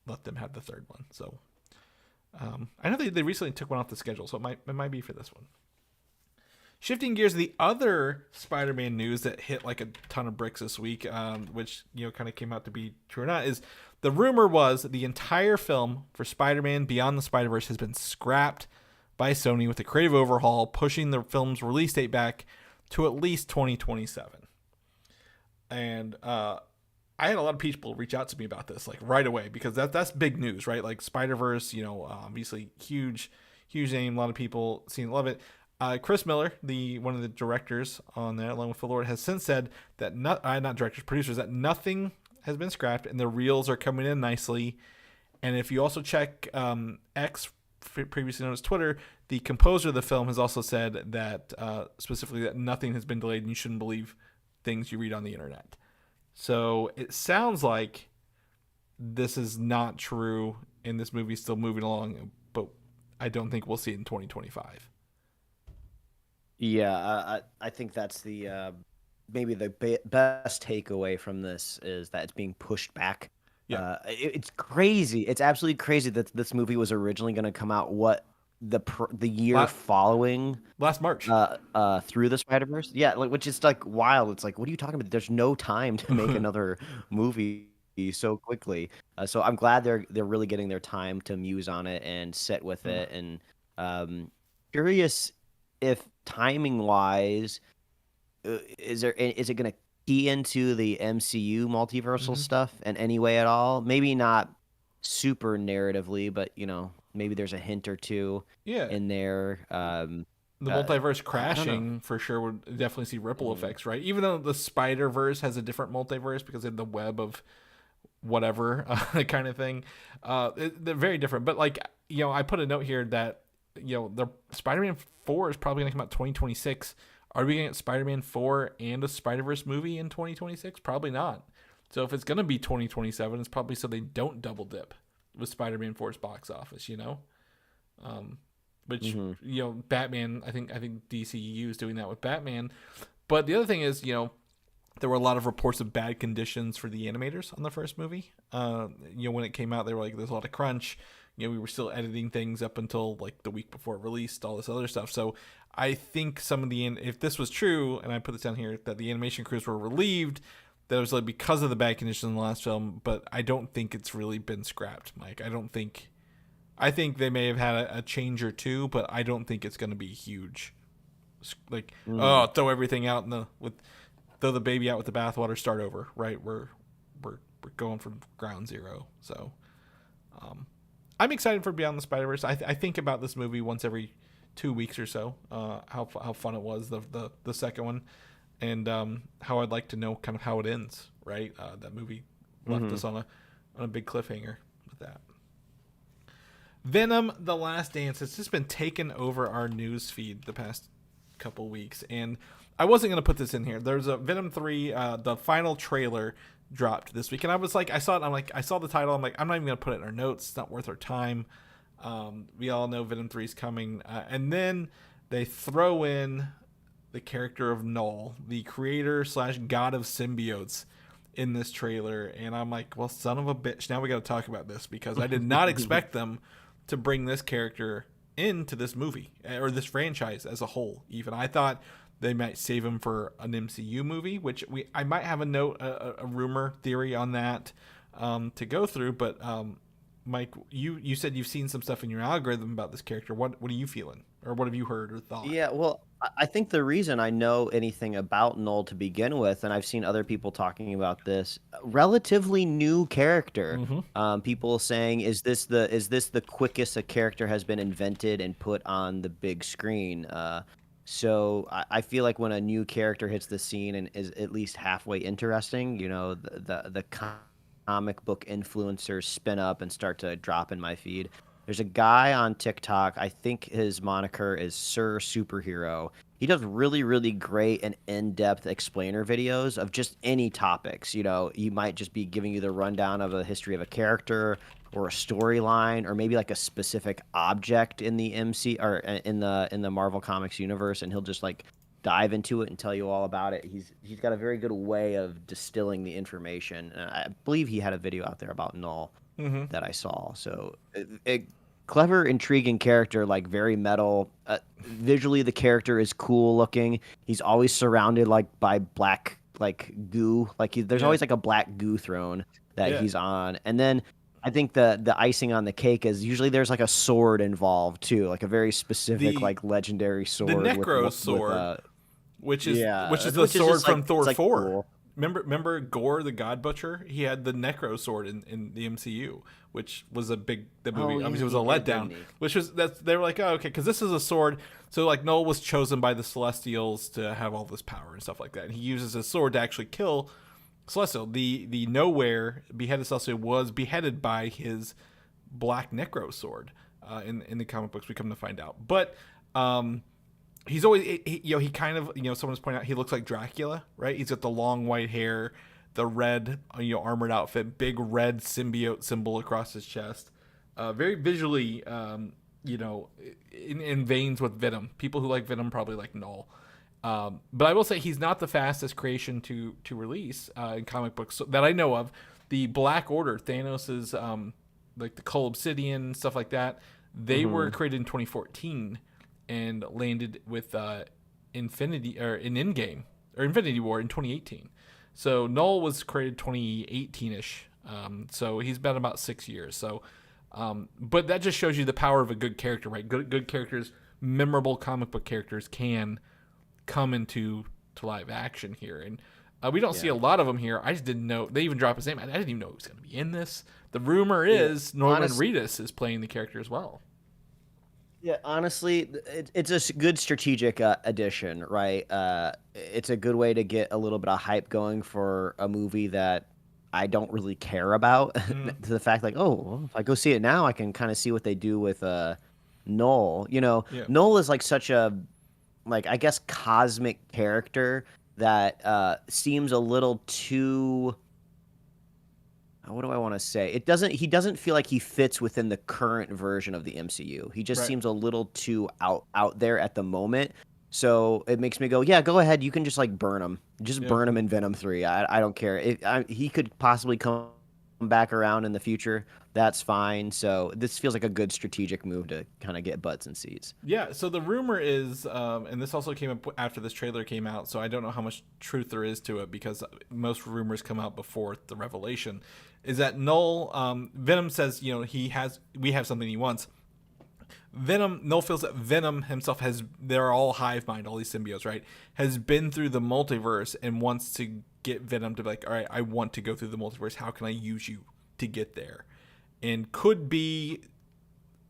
let them have the third one. So I know they recently took one off the schedule, so it might be for this one. Shifting gears, the other Spider-Man news that hit like a ton of bricks this week, which kind of came out to be true or not, is the rumor was that the entire film for Spider-Man Beyond the Spider-Verse has been scrapped by Sony with a creative overhaul, pushing the film's release date back to at least 2027. And I had a lot of people reach out to me about this like right away because that's big news, right? Like Spider-Verse, obviously huge name, a lot of people love it. Chris Miller, one of the directors on there, along with Folie, has since said that producers, that nothing has been scrapped and the reels are coming in nicely. And if you also check X, previously known as Twitter, the composer of the film has also said that specifically that nothing has been delayed and you shouldn't believe things you read on the internet. So it sounds like this is not true and this movie's still moving along, but I don't think we'll see it in 2025. Yeah, I think that's the maybe the best takeaway from this is that it's being pushed back. Yeah. It's crazy. It's absolutely crazy that this movie was originally going to come out the year following last March. Through the Spider-Verse. Yeah, which is like wild. It's like, what are you talking about? There's no time to make another movie so quickly. So I'm glad they're really getting their time to muse on it and sit with it. And curious if timing wise, is it going to key into the MCU multiversal stuff in any way at all? Maybe not super narratively, but maybe there's a hint or two in there. The multiverse crashing for sure would definitely see ripple effects, right? Even though the Spider-Verse has a different multiverse because of the web of whatever kind of thing, they're very different. But I put a note here that the Spider-Man 4 is probably going to come out 2026. Are we going to get Spider-Man 4 and a Spider-Verse movie in 2026? Probably not. So if it's going to be 2027, it's probably so they don't double dip with Spider-Man 4's box office, which Batman, I think DCEU is doing that with Batman. But the other thing is, there were a lot of reports of bad conditions for the animators on the first movie. When it came out, they were like, there's a lot of crunch. We were still editing things up until like the week before it released, all this other stuff. So I think if this was true, and I put this down here, that the animation crews were relieved that it was like because of the bad conditions in the last film, but I don't think it's really been scrapped, Mike. I think they may have had a change or two, but I don't think it's going to be huge. Like, throw everything out throw the baby out with the bathwater, start over, right? We're going from ground zero. So, I'm excited for Beyond the Spider-Verse. I think about this movie once every 2 weeks or so. How fun it was the second one, and how I'd like to know kind of how it ends. Right, that movie left us on a big cliffhanger with that. Venom: The Last Dance has just been taking over our news feed the past couple weeks, and I wasn't gonna put this in here. There's a Venom 3, the final trailer dropped this week, and I was like, I saw it, I saw the title, I'm like, I'm not even gonna put it in our notes. It's not worth our time. We all know Venom 3 is coming, and then they throw in the character of Knull, the creator / God of Symbiotes, in this trailer, and I'm like, well, son of a bitch, now we got to talk about this because I did not expect them to bring this character into this movie or this franchise as a whole. Even I thought they might save him for an MCU movie, which I might have a rumor theory on that to go through. But Mike, you said you've seen some stuff in your algorithm about this character. What are you feeling, or what have you heard or thought? Yeah, well, I think the reason I know anything about Knull to begin with, and I've seen other people talking about this, relatively new character. People saying, is this the quickest a character has been invented and put on the big screen? So I feel like when a new character hits the scene and is at least halfway interesting, the comic book influencers spin up and start to drop in my feed. There's a guy on TikTok, I think his moniker is Sir Superhero, he does really, really great and in-depth explainer videos of just any topics. You know, he might just be giving you the rundown of a history of a character or a storyline, or maybe like a specific object in the MC or in the Marvel Comics universe, and he'll just like dive into it and tell you all about it. He's got a very good way of distilling the information. And I believe he had a video out there about Knull that I saw. So clever, intriguing character, like very metal. Visually, the character is cool looking. He's always surrounded like by black like goo. Like there's always like a black goo throne that he's on. And then I think the icing on the cake is usually there's like a sword involved too, like a very specific like legendary sword. The Necro sword, which is the which sword is from like, Thor like 4. cool. Remember Gore the God Butcher? He had the Necro sword in the MCU, which was a big movie. Obviously, it was a letdown. Which was they were like, oh, okay, because this is a sword. So like Knull was chosen by the Celestials to have all this power and stuff like that. And he uses his sword to actually kill Celestial. The Nowhere beheaded Celestial was beheaded by his black Necro sword in the comic books. We come to find out, but he's always he kind of someone was pointing out he looks like Dracula, right? He's got the long white hair, the red armored outfit, big red symbiote symbol across his chest, very visually in veins with Venom. People who like Venom probably like Knull. But I will say he's not the fastest creation to release in comic books that I know of. The Black Order, Thanos's like the Cull Obsidian, stuff like that, they were created in 2014 and landed with Infinity War in 2018. So Knull was created 2018-ish. So he's been about 6 years. So, but that just shows you the power of a good character, right? Good characters, memorable comic book characters can come into live action here, and we don't see a lot of them here. I just didn't know they even dropped his name. I didn't even know he was going to be in this. The rumor is Norman Reedus is playing the character as well. Yeah, honestly, it's a good strategic addition, right? It's a good way to get a little bit of hype going for a movie that I don't really care about. To the fact, like, oh, well, if I go see it now, I can kind of see what they do with Knull. Knull is like such a, like, I guess, cosmic character that seems a little too. What do I want to say? He doesn't feel like he fits within the current version of the MCU. He just seems a little too out there at the moment. So it makes me go, yeah, go ahead. You can just like burn him. Just burn him in Venom 3. I don't care. He could possibly come back around in the future. That's fine. So this feels like a good strategic move to kind of get butts in seats. Yeah. So the rumor is, and this also came up after this trailer came out, so I don't know how much truth there is to it because most rumors come out before the revelation, is that Knull, Venom says, we have something he wants. Knull feels that Venom himself they're all hive mind, all these symbiotes, right? Has been through the multiverse and wants to get Venom to be like, all right, I want to go through the multiverse. How can I use you to get there? And could be,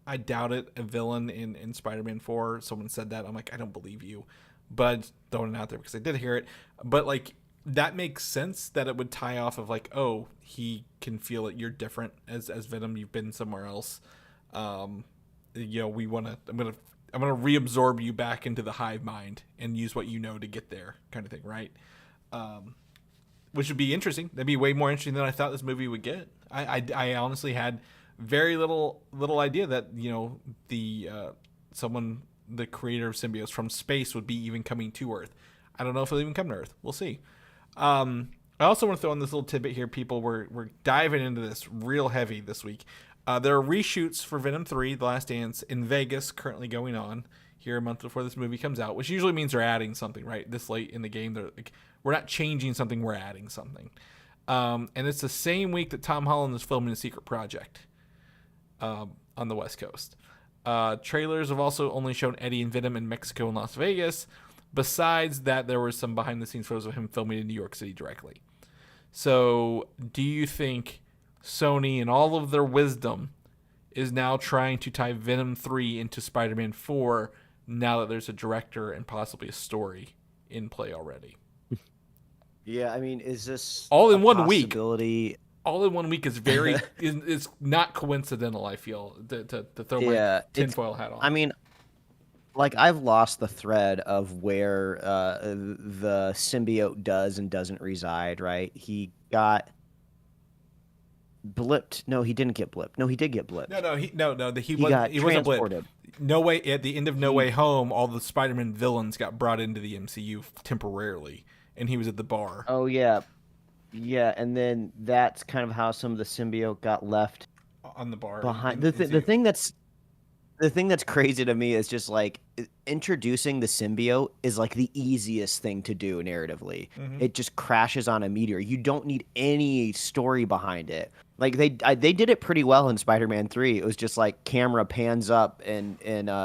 I doubt it, a villain in Spider-Man 4. Someone said that. I'm like, I don't believe you. But throwing it out there because I did hear it. But like, that makes sense that it would tie off of like, oh, he can feel that you're different as Venom. You've been somewhere else. I'm gonna reabsorb you back into the hive mind and use what you know to get there, kind of thing, right? Which would be interesting. That'd be way more interesting than I thought this movie would get. I honestly had very little idea that the creator of symbiotes from space would be even coming to Earth. I don't know if it'll even come to Earth. We'll see. I also want to throw in this little tidbit here. People, we're diving into this real heavy this week. There are reshoots for Venom 3, The Last Dance, in Vegas currently going on here a month before this movie comes out, which usually means they're adding something, right? This late in the game, they're like, we're not changing something, we're adding something. And it's the same week that Tom Holland is filming A Secret Project on the West Coast. Trailers have also only shown Eddie and Venom in Mexico and Las Vegas. Besides that, there were some behind-the-scenes photos of him filming in New York City directly. So, do you think Sony, in all of their wisdom, is now trying to tie Venom 3 into Spider-Man 4 now that there's a director and possibly a story in play already? Yeah, I mean, is this all in one week? All in 1 week is very is not coincidental. I feel to throw my tinfoil hat on. I mean, like I've lost the thread of where the symbiote does and doesn't reside, right? He got blipped. No, he didn't get blipped. No, he did get blipped. He Got wasn't blipped. transported. No Way at the end of No He Way Home, all the Spider-Man villains got brought into the MCU temporarily, and he was at the bar Oh yeah. Yeah, and then that's kind of how some of the symbiote got left on the bar. behind. The thing that's crazy to me is just like introducing the symbiote is like the easiest thing to do narratively. It just crashes on a meteor. You don't need any story behind it. Like they did it pretty well in Spider-Man 3. It was just like camera pans up in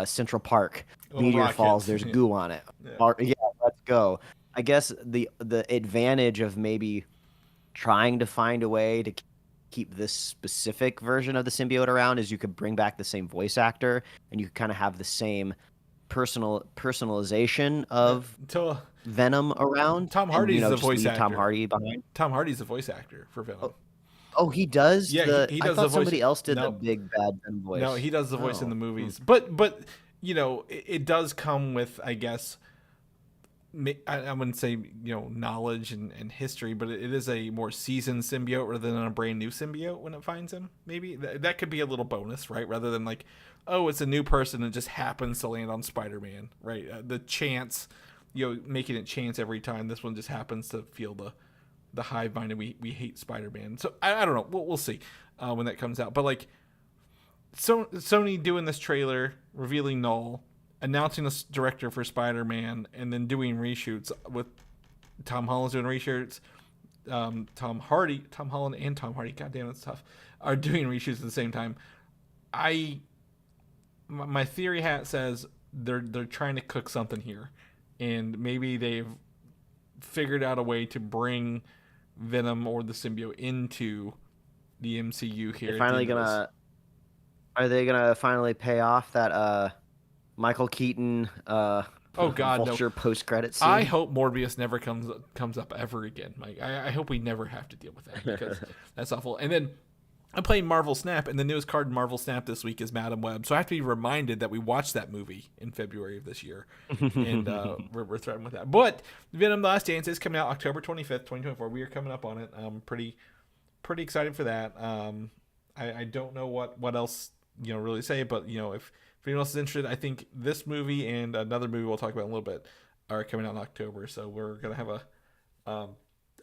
Central Park, meteor rockets, falls, there's goo on it. Yeah, let's go. I guess the advantage of maybe trying to find a way to keep this specific version of the symbiote around is you could bring back the same voice actor and you could kind of have the same personalization of Venom around. Tom Hardy's the just voice leave actor. Tom Hardy behind. Tom Hardy's the voice actor for Venom. Oh, he does. Yeah, he I does thought the voice. somebody else did No. the big bad Venom voice. No, he does the voice in the Oh. movies. But it does come with, I guess, I wouldn't say knowledge and history, but it is a more seasoned symbiote rather than a brand new symbiote when it finds him. Maybe that could be a little bonus, right? Rather than like, oh, it's a new person and just happens to land on Spider-Man, right? The chance, making it chance every time. This one just happens to feel the hive mind, and we hate Spider-Man. So I don't know. We'll see when that comes out. But like, Sony doing this trailer, revealing Knull, announcing a director for Spider-Man, and then doing reshoots with Tom Holland's doing reshoots. Tom Holland and Tom Hardy, goddamn, it's tough, are doing reshoots at the same time. My theory hat says they're trying to cook something here, and maybe they've figured out a way to bring Venom or the symbiote into the MCU here. Are they gonna finally pay off that Michael Keaton Vulture post-credit scene? I hope Morbius never comes up ever again, Mike. I hope we never have to deal with that, because that's awful. And then I'm playing Marvel Snap, and the newest card in Marvel Snap this week is Madam Web. So I have to be reminded that we watched that movie in February of this year, and we're threatened with that. But Venom: The Last Dance is coming out October 25th, 2024. We are coming up on it. I'm pretty excited for that. I don't know what else really say, but if anyone else is interested, I think this movie and another movie we'll talk about in a little bit are coming out in October. So we're gonna have a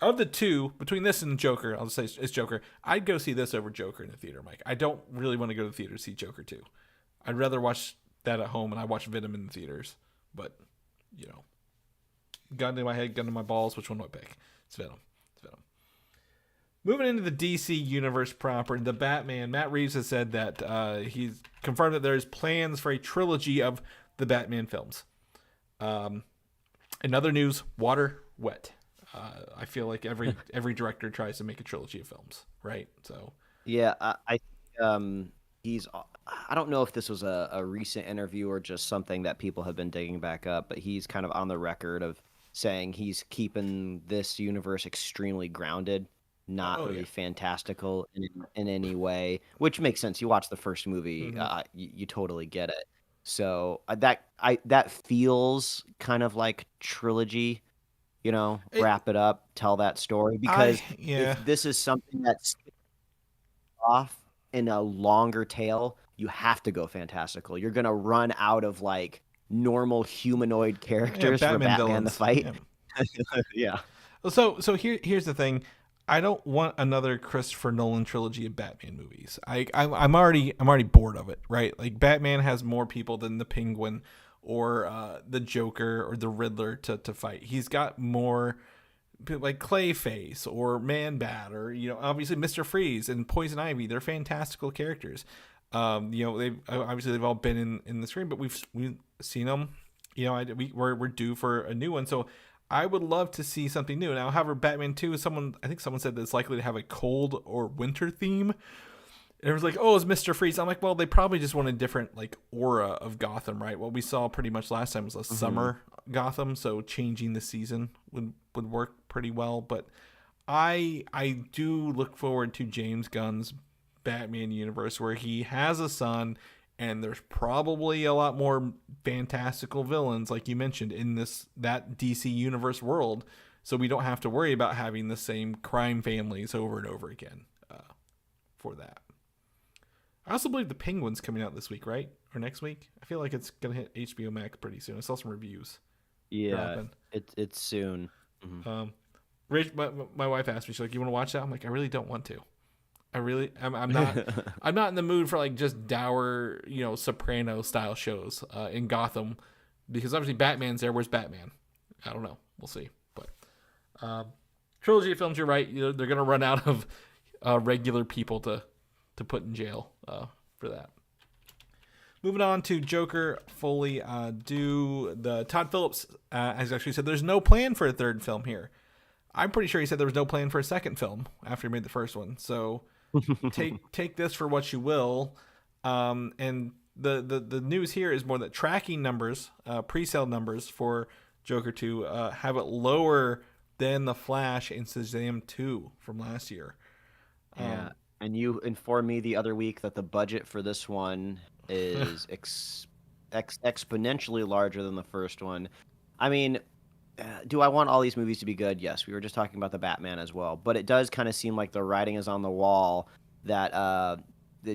of the two, between this and Joker, I'll just say it's Joker. I'd go see this over Joker in the theater, Mike. I don't really want to go to the theater to see Joker 2. I'd rather watch that at home, and I watch Venom in the theaters. But gun to my head, gun to my balls, which one do I pick? It's Venom. Moving into the DC Universe proper, the Batman, Matt Reeves has said that he's confirmed that there's plans for a trilogy of the Batman films. In other news, Water, Wet. I feel like every director tries to make a trilogy of films, right? So yeah, he's. I don't know if this was a recent interview or just something that people have been digging back up, but he's kind of on the record of saying he's keeping this universe extremely grounded, not really fantastical in any way, which makes sense. You watch the first movie, you totally get it. So that feels kind of like trilogy. Wrap it up, tell that story, because if this is something that's off in a longer tail, you have to go fantastical. You're gonna run out of like normal humanoid characters for Batman villains to fight. Yeah. So here's the thing. I don't want another Christopher Nolan trilogy of Batman movies. I'm already bored of it, right? Like, Batman has more people than the Penguin or the Joker or the Riddler to fight. He's got more, like Clayface or Man-Bat or obviously Mr. Freeze and Poison Ivy. They're fantastical characters. They've all been in the screen, but we've seen them. We're due for a new one, so I would love to see something new. Now, however, Batman 2 I think someone said that it's likely to have a cold or winter theme. And it was like, oh, it's Mr. Freeze. I'm like, well, they probably just want a different like aura of Gotham, right? What we saw pretty much last time was a summer Gotham, so changing the season would work pretty well. But I do look forward to James Gunn's Batman universe, where he has a son and there's probably a lot more fantastical villains, like you mentioned, in that DC universe world. So we don't have to worry about having the same crime families over and over again for that. I also believe the Penguin's coming out this week, right? Or next week? I feel like it's going to hit HBO Max pretty soon. I saw some reviews. Yeah, it's soon. Mm-hmm. Rich, my wife asked me, she's like, "You want to watch that?" I'm like, "I really don't want to. I'm not I'm not in the mood for like just dour, Soprano style shows in Gotham, because obviously Batman's there. Where's Batman? I don't know. We'll see. But trilogy of films, you're right. They're gonna run out of regular people to put in jail for that. Moving on to Joker, Folie, the Todd Phillips has actually said there's no plan for a third film here. I'm pretty sure he said there was no plan for a second film after he made the first one. So take this for what you will. And the news here is more that tracking numbers, pre-sale numbers for Joker 2 have it lower than The Flash and Shazam 2 from last year. Yeah. And you informed me the other week that the budget for this one is exponentially larger than the first one. I mean, do I want all these movies to be good? Yes. We were just talking about the Batman as well. But it does kind of seem like the writing is on the wall that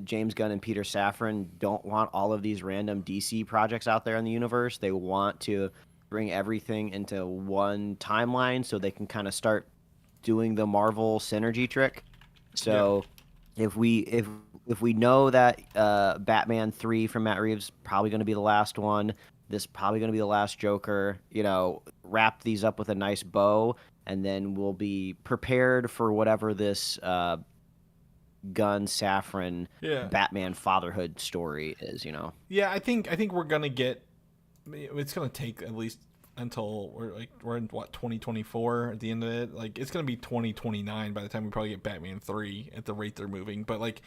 James Gunn and Peter Safran don't want all of these random DC projects out there in the universe. They want to bring everything into one timeline so they can kind of start doing the Marvel synergy trick. So if we know that Batman 3 from Matt Reeves probably going to be the last one, this probably going to be the last Joker, wrap these up with a nice bow, and then we'll be prepared for whatever this Gunn Safran Batman fatherhood story is, Yeah, I think we're gonna get. It's gonna take at least until we're in 2024 at the end of it. Like, it's gonna be 2029 by the time we probably get Batman 3 at the rate they're moving. But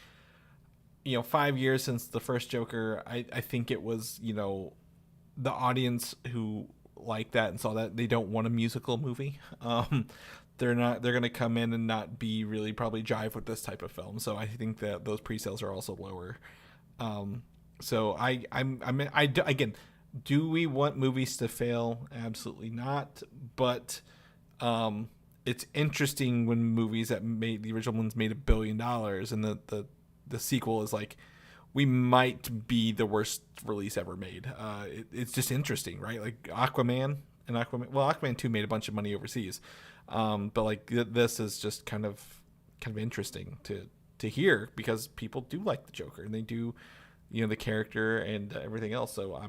5 years since the first Joker, I think it was the audience who liked that and saw that they don't want a musical movie. They're going to come in and not be really probably jive with this type of film. So I think that those pre-sales are also lower. So again, do we want movies to fail? Absolutely not. But it's interesting when movies that made the original ones made $1 billion and the sequel is like, we might be the worst release ever made. It's just interesting, right? Like Aquaman. Well, Aquaman 2 made a bunch of money overseas. But this is just kind of interesting to hear, because people do like the Joker and they do, the character and everything else. So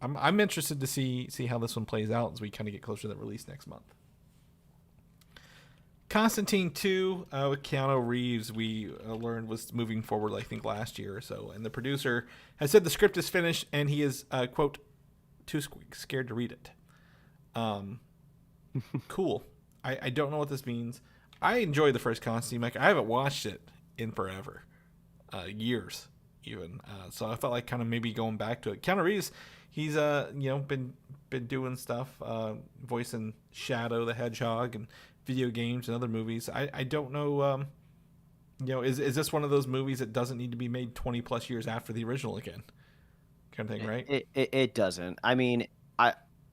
I'm interested to see how this one plays out as we kind of get closer to the release next month. Constantine 2 with Keanu Reeves, we learned was moving forward, I think, last year or so. And the producer has said the script is finished and he is, quote, too scared to read it. Cool. I don't know what this means. I enjoyed the first Constantine, Mike. I haven't watched it in forever. Years, even. So I felt like kind of maybe going back to it. Keanu Reeves, he's been doing stuff, voicing Shadow the Hedgehog and video games and other movies. I don't know, is this one of those movies that doesn't need to be made 20 plus years after the original again? Kind of thing, right? It doesn't. I mean,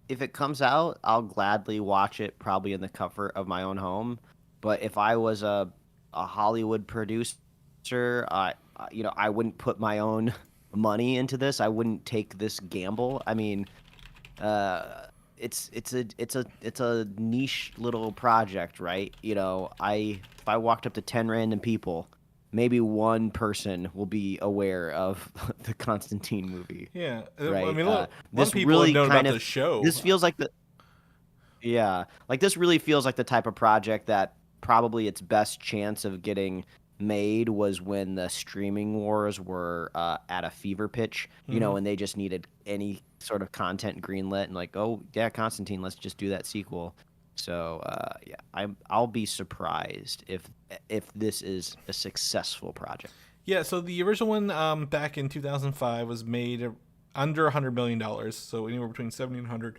if it comes out, I'll gladly watch it probably in the comfort of my own home. But if I was a Hollywood producer, I wouldn't put my own money into this. I wouldn't take this gamble. I mean, it's a niche little project, right? If I walked up to 10 random people, maybe one person will be aware of the Constantine movie. Yeah, right? I mean, a lot this of people really know kind about of the show. This feels like this really feels like the type of project that probably its best chance of getting made was when the streaming wars were at a fever pitch, and they just needed any sort of content greenlit and like, oh yeah, Constantine, let's just do that sequel. So I'll be surprised if this is a successful project. Yeah, so the original one back in 2005 was made under $100 million, so anywhere between 70 and 100,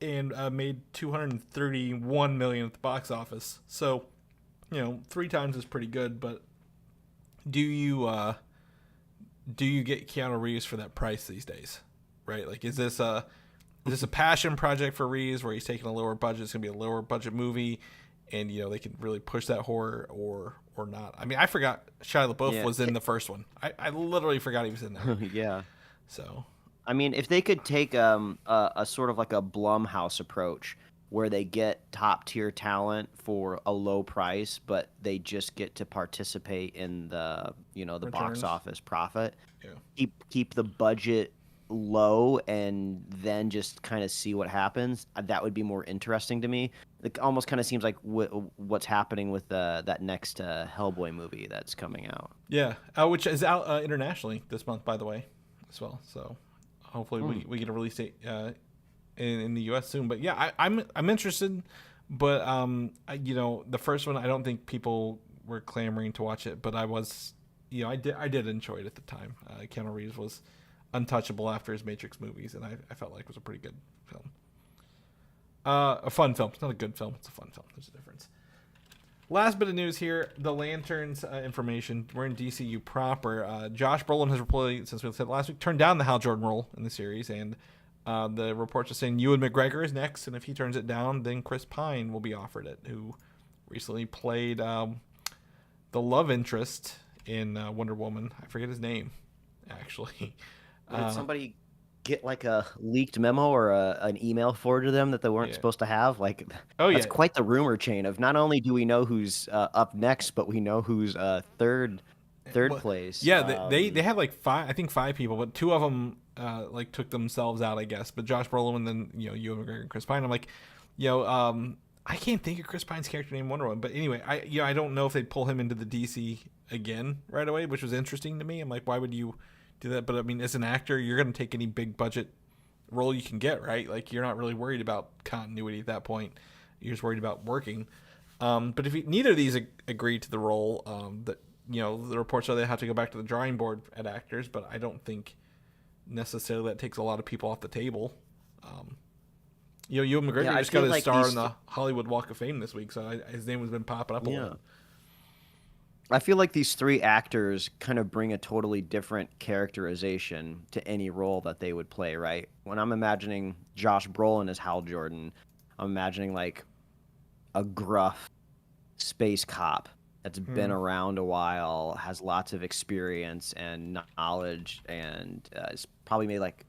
and made $231 million at the box office. So, 3 times is pretty good. But do you do you get Keanu Reeves for that price these days? Right? Like, is this a passion project for Reeves where he's taking a lower budget? It's gonna be a lower budget movie, and they can really push that horror, or not. I mean, I forgot Shia LaBeouf was in the first one. I literally forgot he was in there. Yeah. So, I mean, if they could take a sort of like a Blumhouse approach where they get top tier talent for a low price, but they just get to participate in the the box office profit. Yeah. Keep the budget low and then just kind of see what happens. That would be more interesting to me. It almost kind of seems like what's happening with that next Hellboy movie that's coming out. Yeah, which is out internationally this month, by the way, as well. So hopefully we get a release date in the U.S. soon. But yeah, I'm interested. But the first one, I don't think people were clamoring to watch it, but I was, I did enjoy it at the time. Keanu Reeves was untouchable after his Matrix movies, and I felt like it was a pretty good film. A fun film. It's not a good film. It's a fun film. There's a difference. Last bit of news here. The Lanterns information. We're in DCU proper. Josh Brolin has reportedly, since we said last week, turned down the Hal Jordan role in the series, and the reports are saying Ewan McGregor is next, and if he turns it down, then Chris Pine will be offered it, who recently played the love interest in Wonder Woman. I forget his name, actually. Did somebody get like a leaked memo or an email forwarded to them that they weren't supposed to have? Like, that's quite the rumor chain of not only do we know who's up next, but we know who's third place. Yeah, they had like five people, but two of them like took themselves out, I guess. But Josh Brolin and then Ewan McGregor and Chris Pine. I'm like, I can't think of Chris Pine's character named Wonder Woman. But anyway, I don't know if they'd pull him into the DC again right away, which was interesting to me. I'm like, why would you do that? But I mean, as an actor, you're going to take any big budget role you can get, right? Like, you're not really worried about continuity at that point. You're just worried about working. But if neither of these agree to the role, that the reports are they have to go back to the drawing board at actors. But I don't think necessarily that takes a lot of people off the table. Ewan McGregor just got his star on the Hollywood Walk of Fame this week, so his name has been popping up a lot. I feel like these three actors kind of bring a totally different characterization to any role that they would play, right? When I'm imagining Josh Brolin as Hal Jordan, I'm imagining like a gruff space cop that's been around a while, has lots of experience and knowledge, and is probably made like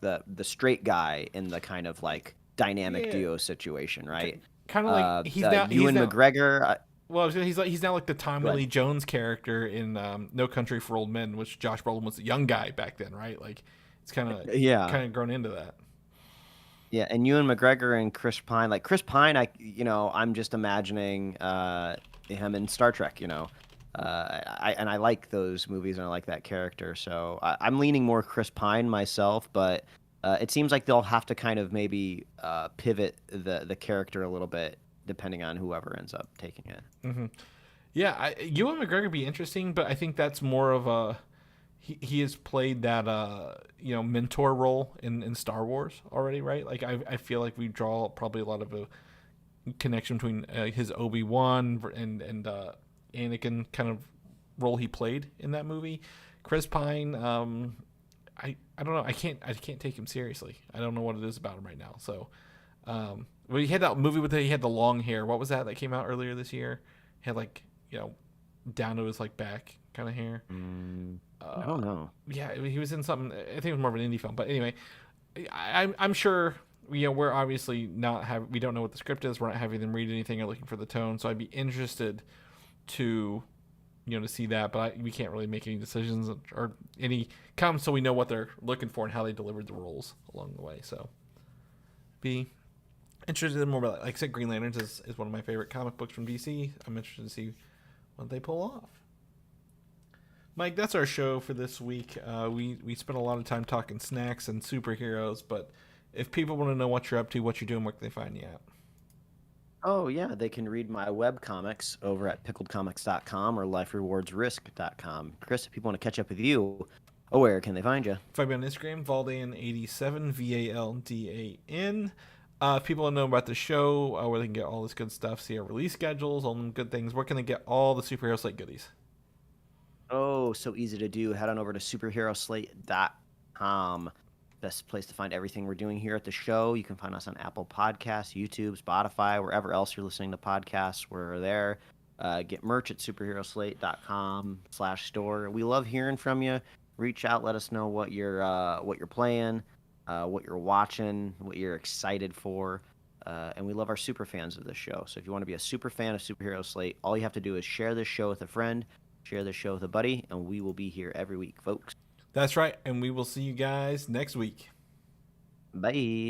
the straight guy in the kind of like dynamic duo situation, right? Kind of like he's Ewan McGregor. Well, he's now like the Tommy Lee Jones character in No Country for Old Men, which Josh Brolin was a young guy back then, right? Like, it's kind of grown into that. Yeah, and Ewan McGregor and Chris Pine. Like Chris Pine, I'm just imagining him in Star Trek. I like those movies and I like that character, so I'm leaning more Chris Pine myself. But it seems like they'll have to kind of maybe pivot the character a little bit, depending on whoever ends up taking it. Mm-hmm. Yeah, Ewan McGregor would be interesting, but I think that's more of a he has played that mentor role in Star Wars already, right? Like I feel like we draw probably a lot of a connection between his Obi-Wan and Anakin kind of role he played in that movie. Chris Pine, I don't know, I can't take him seriously. I don't know what it is about him right now. So. Well, he had that movie he had the long hair. What was that came out earlier this year? He had down to his back kind of hair. I don't know. Yeah, he was in something. I think it was more of an indie film. But anyway, I'm sure we're obviously we don't know what the script is. We're not having them read anything or looking for the tone. So I'd be interested to to see that. But we can't really make any decisions or any comments so we know what they're looking for and how they delivered the roles along the way. So be interested in more about, like I said, Green Lanterns is one of my favorite comic books from DC. I'm interested to see what they pull off. Mike, that's our show for this week. We spent a lot of time talking snacks and superheroes, but if people want to know what you're up to, what you're doing, where can they find you at? Oh, yeah, they can read my web comics over at pickledcomics.com or liferewardsrisk.com. Chris, if people want to catch up with you, where can they find you? Find me on Instagram, Valdan87, VALDAN. If people want to know about the show, where they can get all this good stuff, see our release schedules, all them good things, where can they get all the Superhero Slate goodies? Oh, so easy to do. Head on over to superheroslate.com. Best place to find everything we're doing here at the show. You can find us on Apple Podcasts, YouTube, Spotify, wherever else you're listening to podcasts. We're there. Get merch at superheroslate.com/store. We love hearing from you. Reach out, let us know what you're playing, what you're watching, what you're excited for. And we love our super fans of this show. So if you want to be a super fan of Superhero Slate, all you have to do is share this show with a friend, share this show with a buddy, and we will be here every week, folks. That's right, and we will see you guys next week. Bye.